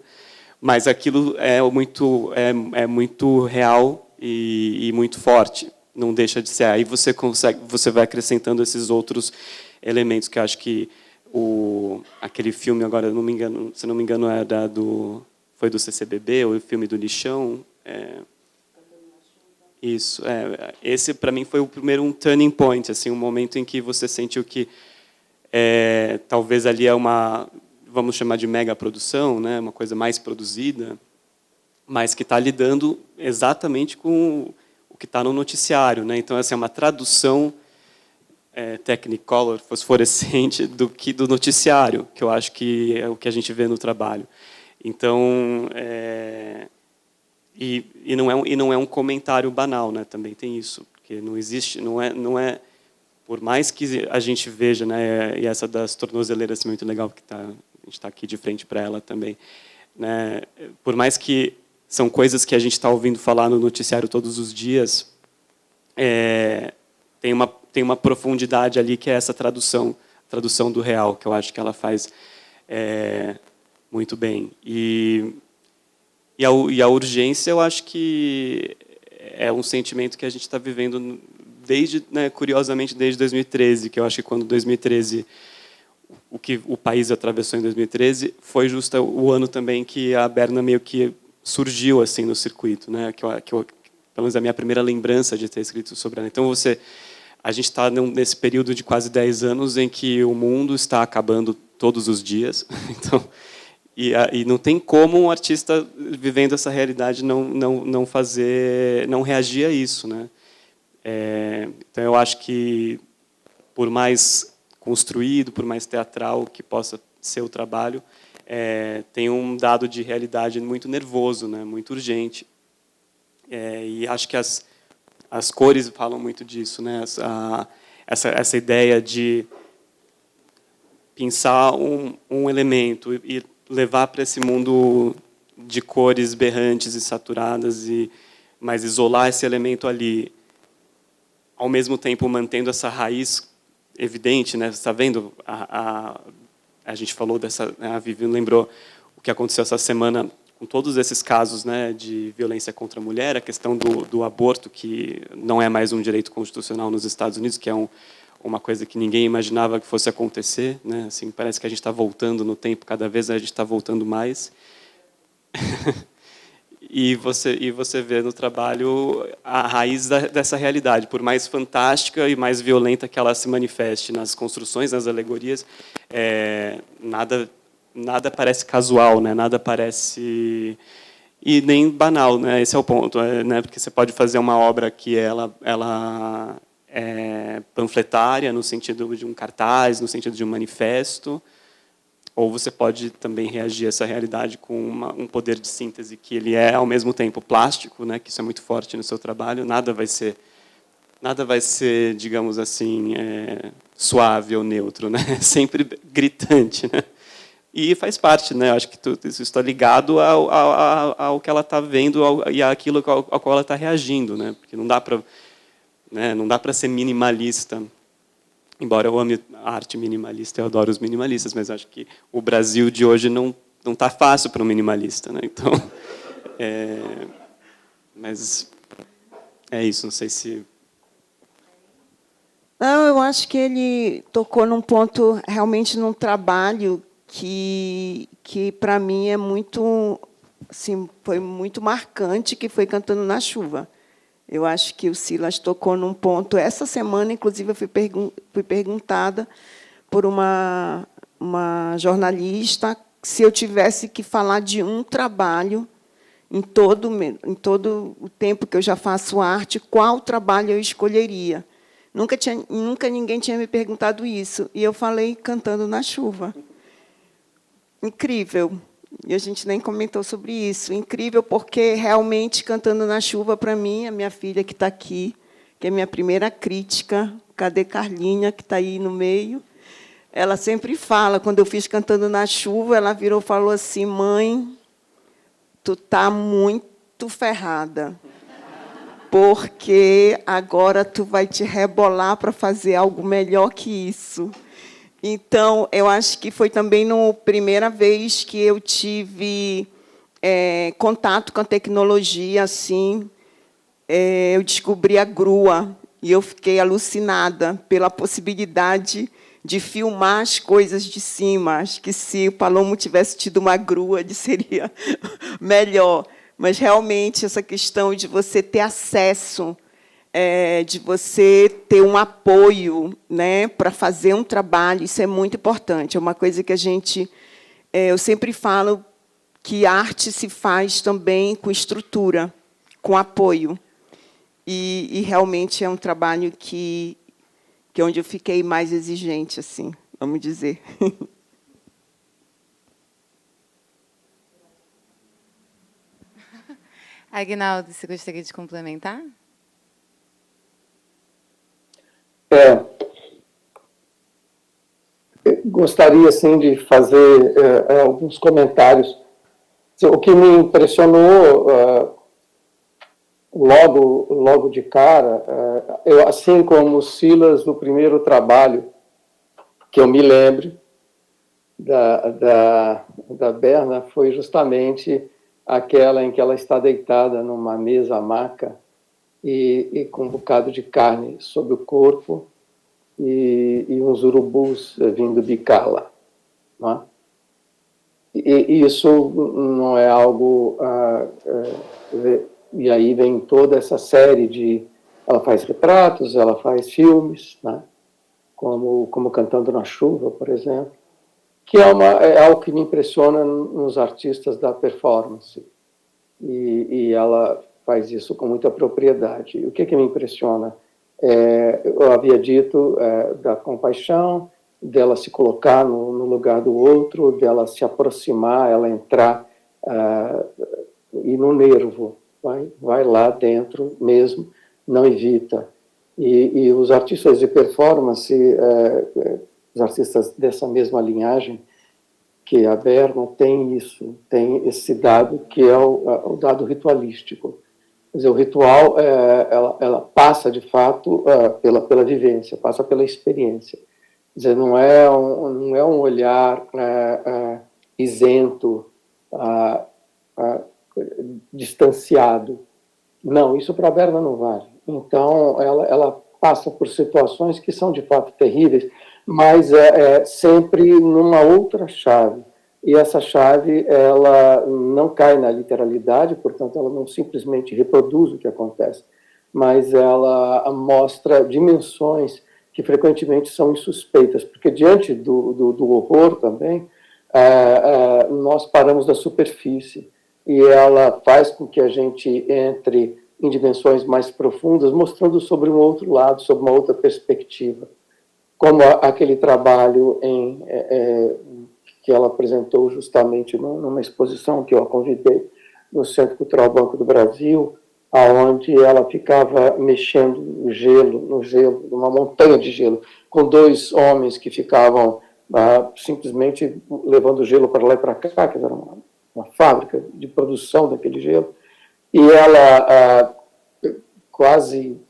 mas aquilo é muito real e muito forte, não deixa de ser. Aí você vai acrescentando esses outros elementos que eu acho que aquele filme, agora se não me engano foi do CCBB, o filme do Lixão. Isso. Esse, para mim, foi o primeiro um turning point, assim, um momento em que você sentiu que talvez ali vamos chamar de mega produção, né, uma coisa mais produzida, mas que está lidando exatamente com o que está no noticiário, né? Então, assim, é uma tradução Technicolor, fosforescente do noticiário, que eu acho que é o que a gente vê no trabalho. Então, e não é um comentário banal, né? Também tem isso, porque não existe, não é por mais que a gente veja, né? E essa das tornozeleiras é muito legal, porque a gente está aqui de frente para ela também, né? Por mais que são coisas que a gente está ouvindo falar no noticiário todos os dias, tem uma profundidade ali que é essa tradução do real, que eu acho que ela faz muito bem. E a urgência, eu acho que é um sentimento que a gente está vivendo curiosamente, desde 2013, que eu acho que quando 2013, o que o país atravessou em 2013, foi justo o ano também que a Berna meio que surgiu assim no circuito, né? Que pelo menos a minha primeira lembrança de ter escrito sobre ela. Então, a gente está nesse período de quase 10 anos em que o mundo está acabando todos os dias. Então, e não tem como um artista vivendo essa realidade não reagir a isso, né? Então eu acho que por mais construído, por mais teatral que possa ser o trabalho, tem um dado de realidade muito nervoso, né? Muito urgente. E acho que as cores falam muito disso, né? Essa ideia de pensar um elemento e levar para esse mundo de cores berrantes e saturadas, mas isolar esse elemento ali, ao mesmo tempo mantendo essa raiz evidente, né? Você está vendo? A gente falou a Vivi lembrou o que aconteceu essa semana com todos esses casos, né, de violência contra a mulher, a questão do aborto, que não é mais um direito constitucional nos Estados Unidos, que é uma coisa que ninguém imaginava que fosse acontecer, né? Assim, parece que a gente está voltando no tempo, cada vez a gente está voltando mais. E você vê no trabalho a raiz dessa realidade, por mais fantástica e mais violenta que ela se manifeste nas construções, nas alegorias, nada parece casual, né? Nada parece e nem banal, né? Esse é o ponto, né? Porque você pode fazer uma obra que ela é panfletária no sentido de um cartaz, no sentido de um manifesto, ou você pode também reagir a essa realidade com um poder de síntese que ele é ao mesmo tempo plástico, né? Que isso é muito forte no seu trabalho. Nada vai ser, digamos assim, suave ou neutro, né? Sempre gritante, né? E faz parte, né? Acho que isso está ligado ao que ela está vendo e àquilo ao qual ela está reagindo, né? Porque não dá para, né, não dá para ser minimalista. Embora eu ame a arte minimalista, eu adoro os minimalistas, mas acho que o Brasil de hoje não está fácil para um minimalista, né? Então, mas é isso. Não sei se... Não, eu acho que ele tocou num ponto, realmente, num trabalho que para mim é muito, assim, foi muito marcante, que foi Cantando na Chuva. Eu acho que o Silas tocou num ponto. Essa semana, inclusive, eu fui perguntada por uma jornalista se eu tivesse que falar de um trabalho em todo o tempo que eu já faço arte, qual trabalho eu escolheria. Nunca ninguém tinha me perguntado isso. E eu falei Cantando na Chuva. Incrível. E a gente nem comentou sobre isso. Incrível porque, realmente, Cantando na Chuva, para mim, a minha filha que está aqui, que é minha primeira crítica, cadê Carlinha, que está aí no meio? Ela sempre fala, quando eu fiz Cantando na Chuva, ela virou e falou assim, mãe, tu está muito ferrada, porque agora tu vai te rebolar para fazer algo melhor que isso. Então, eu acho que foi também a primeira vez que eu tive contato com a tecnologia, assim, eu descobri a grua, e eu fiquei alucinada pela possibilidade de filmar as coisas de cima. Acho que, se o Palomo tivesse tido uma grua, seria melhor. Mas, realmente, essa questão de você ter acesso, de você ter um apoio, né, para fazer um trabalho, isso é muito importante. É uma coisa que eu sempre falo que arte se faz também com estrutura, com apoio. E realmente é um trabalho que onde eu fiquei mais exigente, assim, vamos dizer. Aguinaldo, você gostaria de complementar? Gostaria, sim, de fazer alguns comentários. O que me impressionou logo de cara, eu, assim como o Silas, o primeiro trabalho que eu me lembro da Berna foi justamente aquela em que ela está deitada numa maca e com um bocado de carne sobre o corpo e uns urubus vindo bicá-la. Não é? E isso não é algo... e aí vem toda essa série de... Ela faz retratos, ela faz filmes, né? como Cantando na Chuva, por exemplo, que é algo que me impressiona nos artistas da performance. E ela faz isso com muita propriedade. O que me impressiona? Eu havia dito da compaixão, dela se colocar no lugar do outro, dela se aproximar, ela entrar e no nervo, vai lá dentro mesmo, não evita. E os artistas de performance, os artistas dessa mesma linhagem, que a Berna tem isso, tem esse dado que é o dado ritualístico. Quer dizer, o ritual, ela passa, de fato, pela vivência, passa pela experiência. Quer dizer, não é um olhar isento, distanciado. Não, isso para a Berna não vale. Então, ela passa por situações que são, de fato, terríveis, mas sempre numa outra chave. E essa chave, ela não cai na literalidade, portanto, ela não simplesmente reproduz o que acontece, mas ela mostra dimensões que frequentemente são insuspeitas, porque diante do horror também, nós paramos da superfície, e ela faz com que a gente entre em dimensões mais profundas, mostrando sobre um outro lado, sobre uma outra perspectiva, como aquele trabalho que ela apresentou justamente numa exposição que eu a convidei no Centro Cultural Banco do Brasil, aonde ela ficava mexendo no gelo, numa montanha de gelo, com dois homens que ficavam simplesmente levando gelo para lá e para cá, que era uma fábrica de produção daquele gelo, e ela quase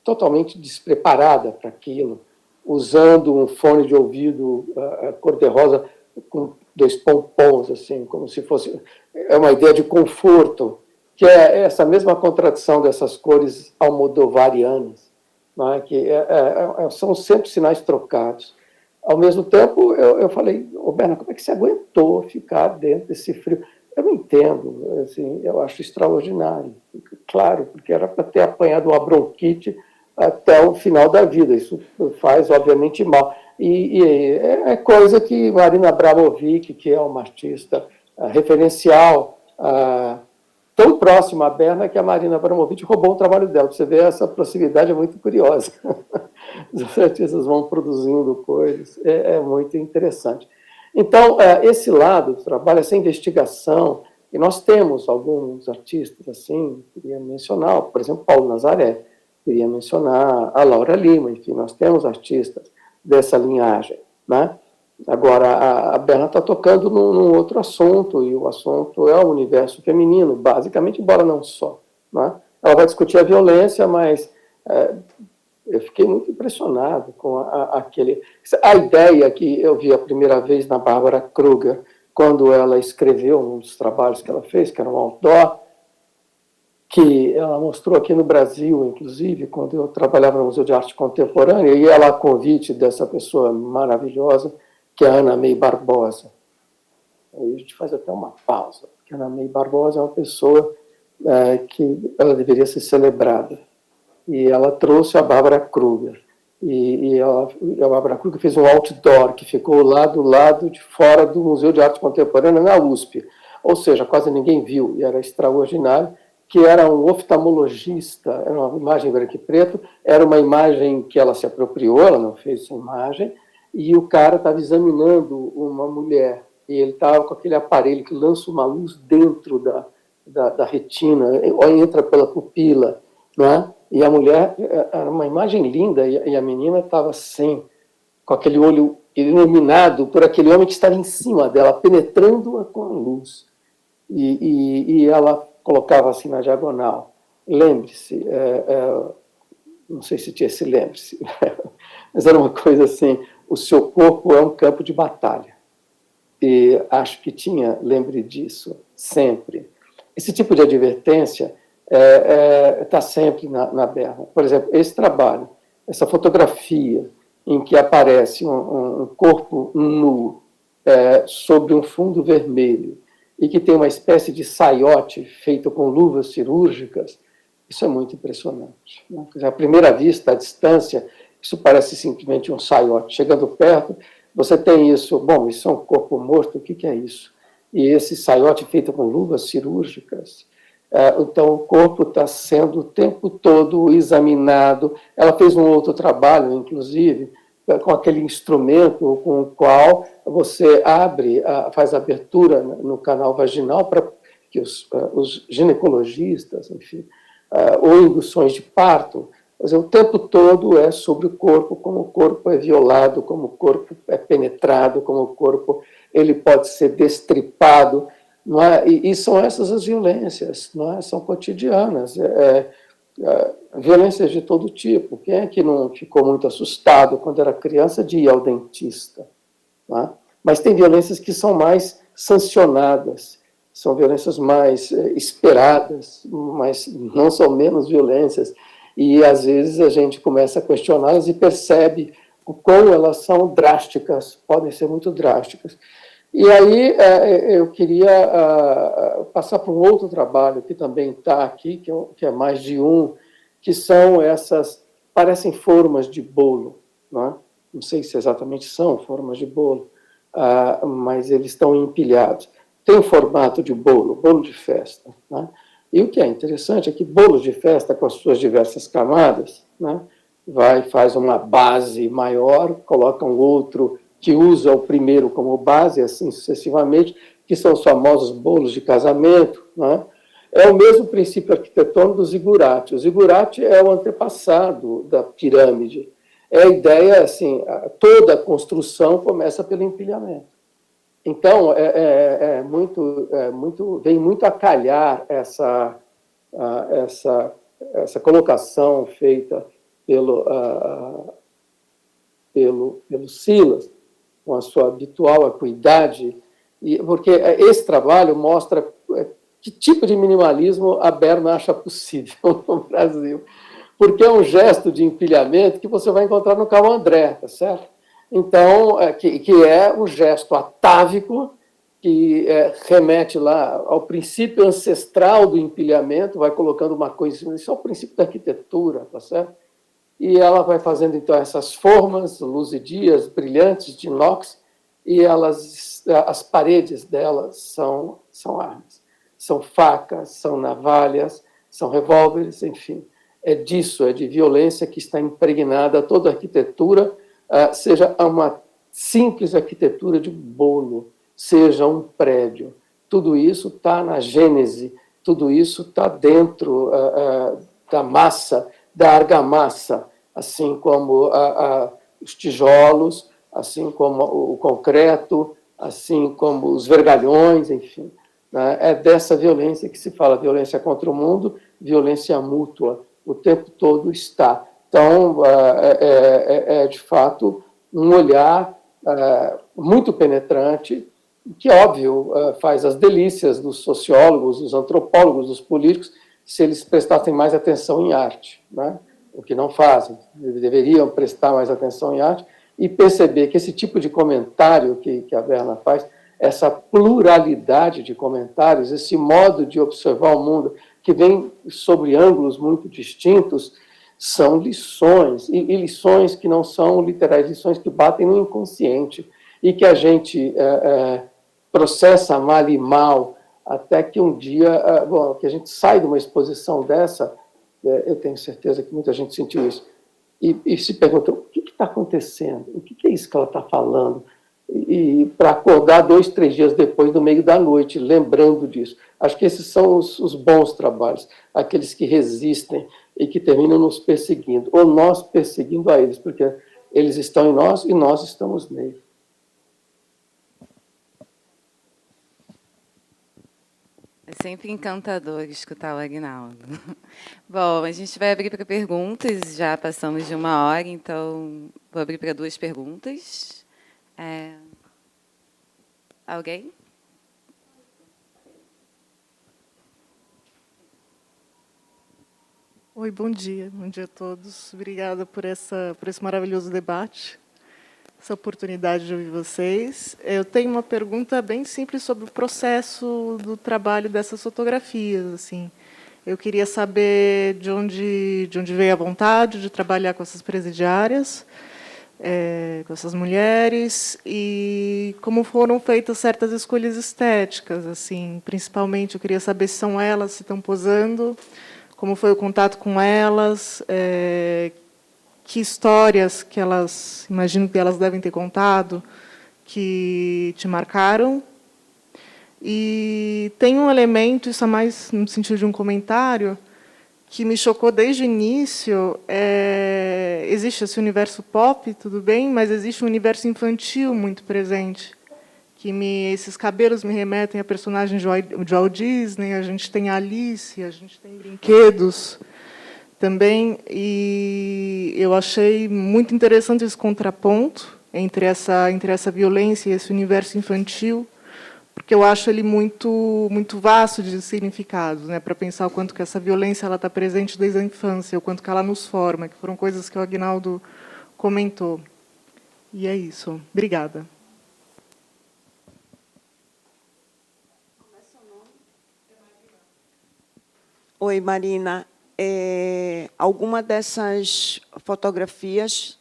totalmente despreparada para aquilo, usando um fone de ouvido cor-de-rosa com 2 pompons, assim, como se fosse... É uma ideia de conforto, que é essa mesma contradição dessas cores almodovarianas, não é? Que são sempre sinais trocados. Ao mesmo tempo, eu falei, Berna, como é que você aguentou ficar dentro desse frio? Eu não entendo, assim, eu acho extraordinário. Claro, porque era para ter apanhado uma bronquite até o final da vida. Isso faz, obviamente, mal. E é coisa que Marina Abramovic, que é uma artista referencial, tão próxima à Berna, que a Marina Abramovic roubou um trabalho dela. Você vê, essa proximidade é muito curiosa. Os artistas vão produzindo coisas, é muito interessante. Então, esse lado do trabalho, essa investigação, e nós temos alguns artistas, assim, queria mencionar, por exemplo, Paulo Nazaré, queria mencionar a Laura Lima, enfim, nós temos artistas dessa linhagem, né? Agora, a Berna está tocando num outro assunto, e o assunto é o universo feminino, basicamente, embora não só, né? Ela vai discutir a violência, mas eu fiquei muito impressionado com a ideia que eu vi a primeira vez na Bárbara Kruger, quando ela escreveu um dos trabalhos que ela fez, que era um outdoor, que ela mostrou aqui no Brasil, inclusive, quando eu trabalhava no Museu de Arte Contemporânea, e ela, a convite dessa pessoa maravilhosa, que é a Ana May Barbosa. Aí a gente faz até uma pausa, porque a Ana May Barbosa é uma pessoa que ela deveria ser celebrada. E ela trouxe a Bárbara Kruger. E a Bárbara Kruger fez um outdoor que ficou lá do lado de fora do Museu de Arte Contemporânea, na USP. Ou seja, quase ninguém viu, e era extraordinário, que era um oftalmologista, era uma imagem branco e preto, era uma imagem que ela se apropriou, ela não fez essa imagem, e o cara estava examinando uma mulher, e ele estava com aquele aparelho que lança uma luz dentro da retina, entra pela pupila, não é? E a mulher, era uma imagem linda, e a menina estava assim, com aquele olho iluminado por aquele homem que estava em cima dela, penetrando-a com a luz. E ela colocava assim na diagonal, lembre-se, não sei se tinha esse lembre-se, mas era uma coisa assim, o seu corpo é um campo de batalha. E acho que tinha, lembre disso, sempre. Esse tipo de advertência está sempre na Berna. Por exemplo, esse trabalho, essa fotografia em que aparece um corpo nu sobre um fundo vermelho e que tem uma espécie de saiote feito com luvas cirúrgicas, isso é muito impressionante, né? À primeira vista, à distância, isso parece simplesmente um saiote. Chegando perto, você tem isso, bom, isso é um corpo morto, o que é isso? E esse saiote feito com luvas cirúrgicas. Então, o corpo está sendo o tempo todo examinado. Ela fez um outro trabalho, inclusive, com aquele instrumento com o qual você faz abertura no canal vaginal para que os ginecologistas, enfim, ou induções de parto, o tempo todo é sobre o corpo, como o corpo é violado, como o corpo é penetrado, como o corpo ele pode ser destripado. Não é? E são essas as violências, não é? São cotidianas, violências de todo tipo. Quem é que não ficou muito assustado quando era criança de ir ao dentista? Não é? Mas tem violências que são mais sancionadas, são violências mais esperadas, mas não são menos violências. E, às vezes, a gente começa a questioná-las e percebe o quão elas são drásticas, podem ser muito drásticas. E aí eu queria passar para um outro trabalho que também está aqui, que é mais de um, que são essas, parecem formas de bolo, não é? Não sei se exatamente são formas de bolo, mas eles estão empilhados. Tem o formato de bolo de festa, né? E o que é interessante é que bolos de festa, com as suas diversas camadas, né, faz uma base maior, coloca um outro que usa o primeiro como base, assim sucessivamente, que são os famosos bolos de casamento, né? É o mesmo princípio arquitetônico do zigurate. O zigurate é o antepassado da pirâmide. É a ideia, assim, toda a construção começa pelo empilhamento. Então, vem muito a calhar essa colocação feita pelo Silas, com a sua habitual acuidade, porque esse trabalho mostra que tipo de minimalismo a Berna acha possível no Brasil. Porque é um gesto de empilhamento que você vai encontrar no Carl André, tá certo? Então, que é um gesto atávico, que remete lá ao princípio ancestral do empilhamento, vai colocando uma coisa em cima, isso é o princípio da arquitetura, tá certo? E ela vai fazendo, então, essas formas luzidias, brilhantes, de inox, e as paredes delas são armas. São facas, são navalhas, são revólveres, enfim. É disso, é de violência que está impregnada toda a arquitetura, seja uma simples arquitetura de bolo, seja um prédio. Tudo isso está na gênese, tudo isso está dentro da massa, da argamassa, assim como os tijolos, assim como o concreto, assim como os vergalhões, enfim. É dessa violência que se fala, violência contra o mundo, violência mútua, o tempo todo está. Então, de fato, um olhar muito penetrante, que, óbvio, faz as delícias dos sociólogos, dos antropólogos, dos políticos, se eles prestassem mais atenção em arte, né? O que não fazem. Deveriam prestar mais atenção em arte e perceber que esse tipo de comentário que a Berna faz, essa pluralidade de comentários, esse modo de observar o mundo, que vem sobre ângulos muito distintos, são lições, e lições que não são literais, lições que batem no inconsciente, e que a gente processa mal e mal, até que um dia, que a gente sai de uma exposição dessa, eu tenho certeza que muita gente sentiu isso, e se perguntou, o que está acontecendo? O que é isso que ela está falando? E para acordar 2, 3 dias depois, no meio da noite, lembrando disso. Acho que esses são os bons trabalhos, aqueles que resistem e que terminam nos perseguindo, ou nós perseguindo a eles, porque eles estão em nós e nós estamos neles. É sempre encantador escutar o Aguinaldo. Bom, a gente vai abrir para perguntas, já passamos de 1 hora, então vou abrir para 2 perguntas. Alguém? Oi, bom dia a todos. Obrigada por esse maravilhoso debate, essa oportunidade de ouvir vocês. Eu tenho uma pergunta bem simples sobre o processo do trabalho dessas fotografias. Assim, eu queria saber de onde veio a vontade de trabalhar com essas presidiárias, com essas mulheres, e como foram feitas certas escolhas estéticas. Assim, principalmente, eu queria saber se são elas, se estão posando, como foi o contato com elas, que histórias que elas, imagino que elas devem ter contado, que te marcaram. E tem um elemento, isso é mais no sentido de um comentário, que me chocou desde o início. Existe esse universo pop, tudo bem, mas existe um universo infantil muito presente, que esses cabelos me remetem a personagens de Walt Disney, a gente tem a Alice, a gente tem brinquedos também, e eu achei muito interessante esse contraponto entre essa violência e esse universo infantil, porque eu acho ele muito vasto de significados, né, para pensar o quanto que essa violência está presente desde a infância, o quanto que ela nos forma, que foram coisas que o Aguinaldo comentou. E é isso. Obrigada. Oi, Marina. Algumas dessas fotografias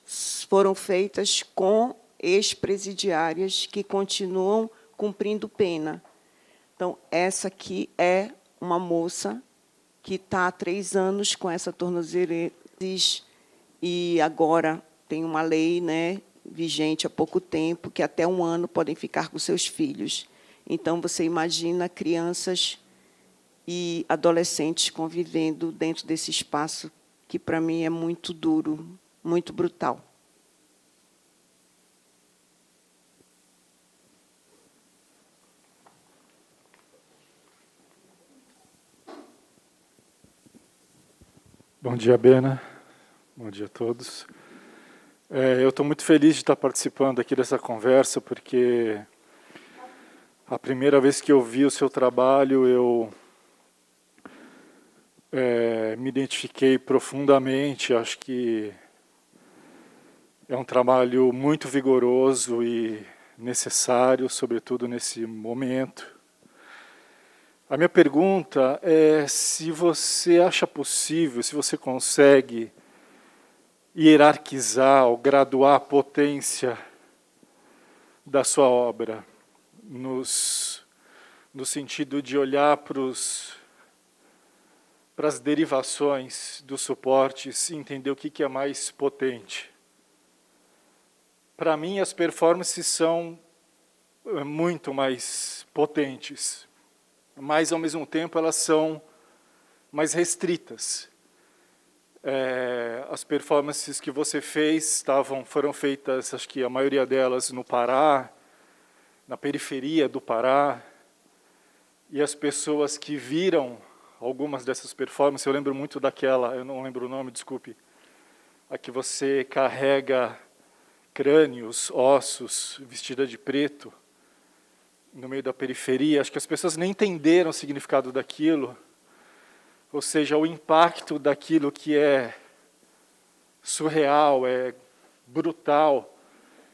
foram feitas com ex-presidiárias que continuam cumprindo pena. Então, essa aqui é uma moça que está há 3 anos com essa tornozeleira e agora tem uma lei, né, vigente há pouco tempo, que até 1 ano podem ficar com seus filhos. Então, você imagina crianças e adolescentes convivendo dentro desse espaço que, para mim, é muito duro, muito brutal. Bom dia, Bena. Bom dia a todos. Eu estou muito feliz de estar participando aqui dessa conversa, porque a primeira vez que eu vi o seu trabalho, eu me identifiquei profundamente. Acho que é um trabalho muito vigoroso e necessário, sobretudo nesse momento. A minha pergunta é se você acha possível, se você consegue hierarquizar ou graduar a potência da sua obra, no sentido de olhar para as derivações dos suportes e entender o que é mais potente. Para mim, as performances são muito mais potentes, mas, ao mesmo tempo, elas são mais restritas. As performances que você fez foram feitas, acho que a maioria delas no Pará, na periferia do Pará, e as pessoas que viram algumas dessas performances, eu lembro muito daquela, eu não lembro o nome, desculpe, a que você carrega crânios, ossos, vestida de preto, no meio da periferia. Acho que as pessoas nem entenderam o significado daquilo, ou seja, o impacto daquilo que é surreal, é brutal,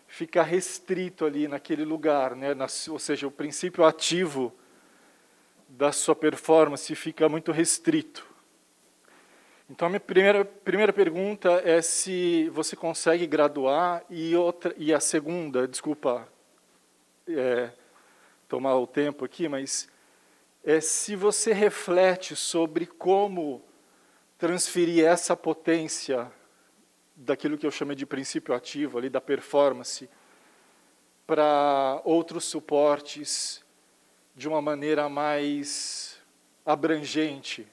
fica restrito ali naquele lugar, né? Ou seja, o princípio ativo da sua performance fica muito restrito. Então, a minha primeira pergunta é se você consegue graduar, e a segunda, desculpa tomar o tempo aqui, mas se você reflete sobre como transferir essa potência daquilo que eu chamei de princípio ativo, ali da performance, para outros suportes de uma maneira mais abrangente,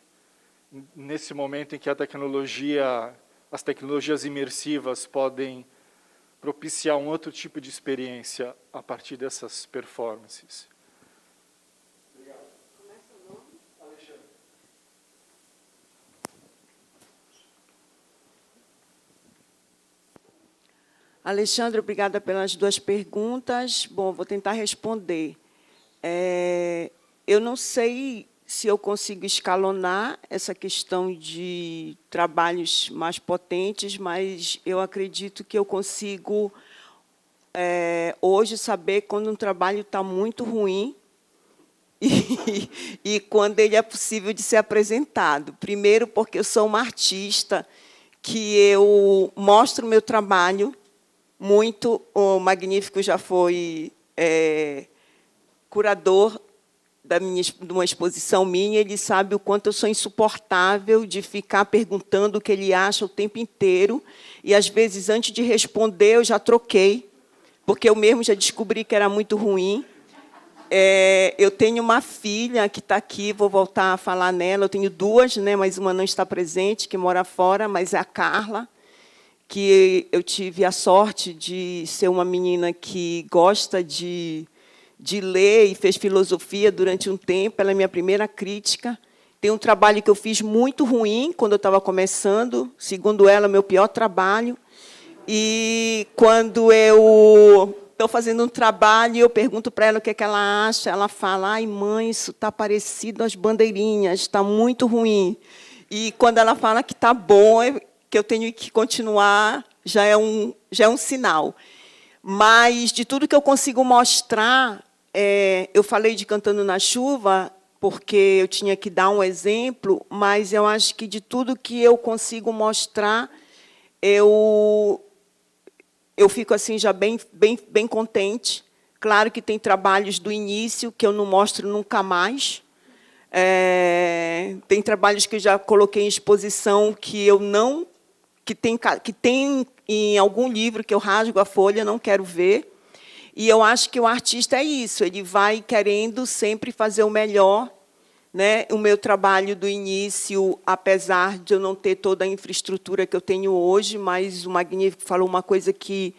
nesse momento em que as tecnologias imersivas podem propiciar um outro tipo de experiência a partir dessas performances. Obrigado. Começa o nome? Alexandre. Alexandre, obrigada pelas duas perguntas. Bom, vou tentar responder. Eu não sei se eu consigo escalonar essa questão de trabalhos mais potentes, mas eu acredito que eu consigo, hoje, saber quando um trabalho está muito ruim e quando ele é possível de ser apresentado. Primeiro, porque eu sou uma artista que eu mostro o meu trabalho muito. O Magnífico já foi curador de uma exposição minha, ele sabe o quanto eu sou insuportável de ficar perguntando o que ele acha o tempo inteiro, e, às vezes, antes de responder, eu já troquei, porque eu mesmo já descobri que era muito ruim. Eu tenho uma filha que está aqui, vou voltar a falar nela, eu tenho duas, né, mas uma não está presente, que mora fora, mas é a Carla, que eu tive a sorte de ser uma menina que gosta de ler e fez filosofia durante um tempo. Ela é minha primeira crítica. Tem um trabalho que eu fiz muito ruim quando eu estava começando, segundo ela, meu pior trabalho. E, quando eu estou fazendo um trabalho, eu pergunto para ela o que é que ela acha, ela fala: ai, mãe, isso está parecido às bandeirinhas, está muito ruim. E, quando ela fala que está bom, que eu tenho que continuar, já é um sinal. Mas, de tudo que eu consigo mostrar, eu falei de Cantando na Chuva, porque eu tinha que dar um exemplo, mas eu acho que, de tudo que eu consigo mostrar, eu fico assim já bem contente. Claro que tem trabalhos do início que eu não mostro nunca mais. Tem trabalhos que eu já coloquei em exposição que eu não... que tem em algum livro que eu rasgo a folha, não quero ver. E eu acho que o artista é isso, ele vai querendo sempre fazer o melhor, né? O meu trabalho do início, apesar de eu não ter toda a infraestrutura que eu tenho hoje, mas o Magnífico falou uma coisa que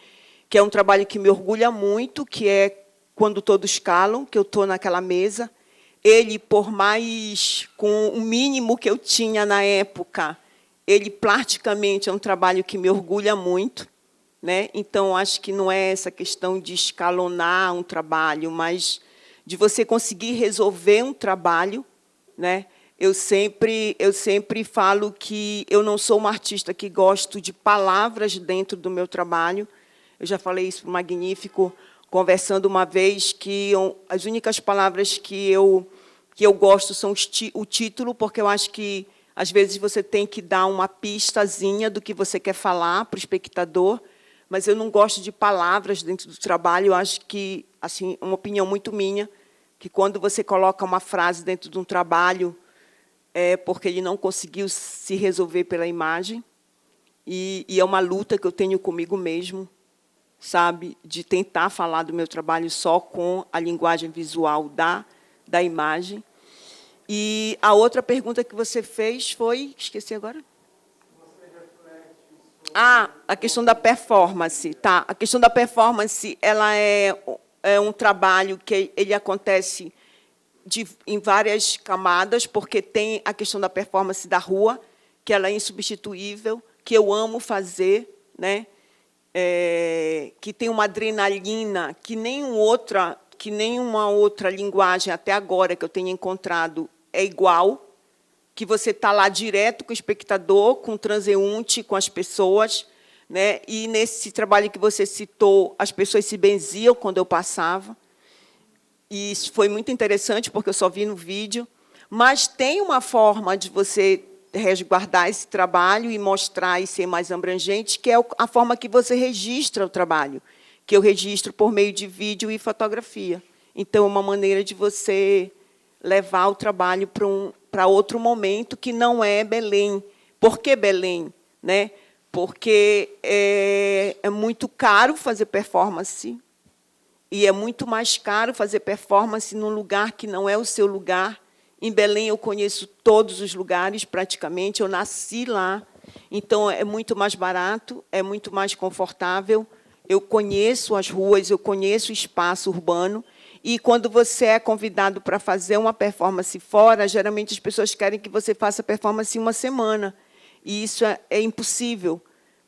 é um trabalho que me orgulha muito, que é Quando Todos Calam, que eu estou naquela mesa. Ele, por mais com o mínimo que eu tinha na época, ele plasticamente é um trabalho que me orgulha muito, né? Então, acho que não é essa questão de escalonar um trabalho, mas de você conseguir resolver um trabalho, né? Eu sempre falo que eu não sou uma artista que gosto de palavras dentro do meu trabalho. Eu já falei isso para o Magnífico, conversando uma vez, que as únicas palavras que eu gosto são o título, porque eu acho que, às vezes, você tem que dar uma pistazinha do que você quer falar para o espectador, mas eu não gosto de palavras dentro do trabalho. Eu acho que, assim, uma opinião muito minha, que quando você coloca uma frase dentro de um trabalho, é porque ele não conseguiu se resolver pela imagem, e é uma luta que eu tenho comigo mesmo, sabe, de tentar falar do meu trabalho só com a linguagem visual da imagem. E a outra pergunta que você fez foi... Esqueci agora. A questão da performance. Tá. A questão da performance, ela é um trabalho que ele acontece em várias camadas, porque tem a questão da performance da rua, que ela é insubstituível, que eu amo fazer, né? Que tem uma adrenalina que nenhuma outra linguagem até agora que eu tenha encontrado é igual, que você está lá direto com o espectador, com o transeunte, com as pessoas, né? E, nesse trabalho que você citou, as pessoas se benziam quando eu passava. E isso foi muito interessante, porque eu só vi no vídeo. Mas tem uma forma de você resguardar esse trabalho e mostrar e ser mais abrangente, que é a forma que você registra o trabalho, que eu registro por meio de vídeo e fotografia. Então, é uma maneira de você levar o trabalho para outro momento, que não é Belém. Por que Belém? Né? Porque é muito caro fazer performance, e é muito mais caro fazer performance num lugar que não é o seu lugar. Em Belém, eu conheço todos os lugares, praticamente, eu nasci lá. Então, é muito mais barato, é muito mais confortável. Eu conheço as ruas, eu conheço o espaço urbano. E, quando você é convidado para fazer uma performance fora, geralmente as pessoas querem que você faça performance em uma semana. E isso é impossível,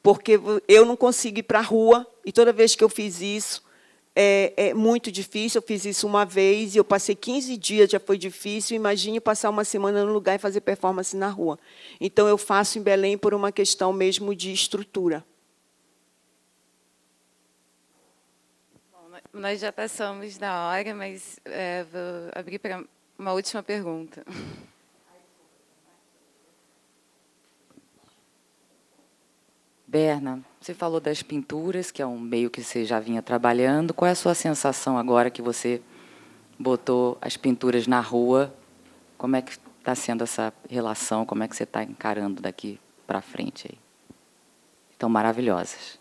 porque eu não consigo ir para a rua, e toda vez que eu fiz isso, é muito difícil. Eu fiz isso uma vez, e eu passei 15 dias, já foi difícil. Imagine passar uma semana no lugar e fazer performance na rua. Então, eu faço em Belém por uma questão mesmo de estrutura. Nós já passamos da hora, mas vou abrir para uma última pergunta. Berna, você falou das pinturas, que é um meio que você já vinha trabalhando. Qual é a sua sensação agora que você botou as pinturas na rua? Como é que está sendo essa relação? Como é que você está encarando daqui para frente aí? Estão maravilhosas.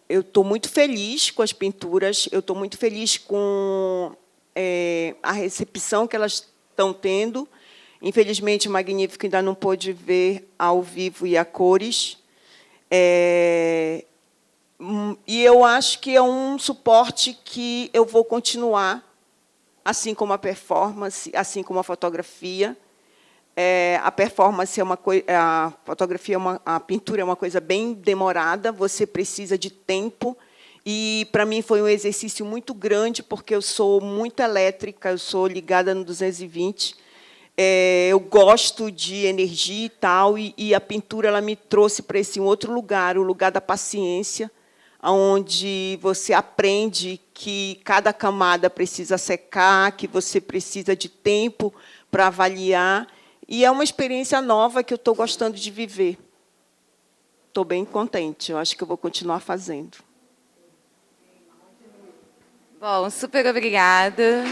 Eu estou muito feliz com as pinturas, eu estou muito feliz com a recepção que elas estão tendo. Infelizmente, o Magnífico ainda não pôde ver ao vivo e a cores. E eu acho que é um suporte que eu vou continuar, assim como a performance, assim como a fotografia. A performance é uma coisa, a fotografia, a pintura é uma coisa bem demorada, você precisa de tempo, e, para mim, foi um exercício muito grande, porque eu sou muito elétrica, eu sou ligada no 220, eu gosto de energia e tal, e a pintura ela me trouxe para esse outro lugar, o lugar da paciência, onde você aprende que cada camada precisa secar, que você precisa de tempo para avaliar. E é uma experiência nova que eu estou gostando de viver. Estou bem contente. Eu acho que eu vou continuar fazendo. Bom, super obrigada.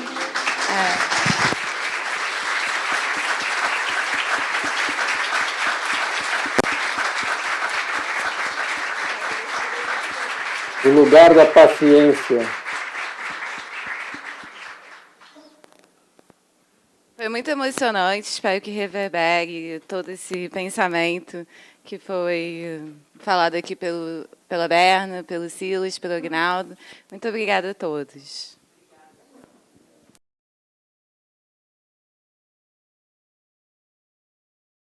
O lugar da paciência. Foi muito emocionante, espero que reverbere todo esse pensamento que foi falado aqui pela Berna, pelo Silas, pelo Aguinaldo. Muito obrigada a todos.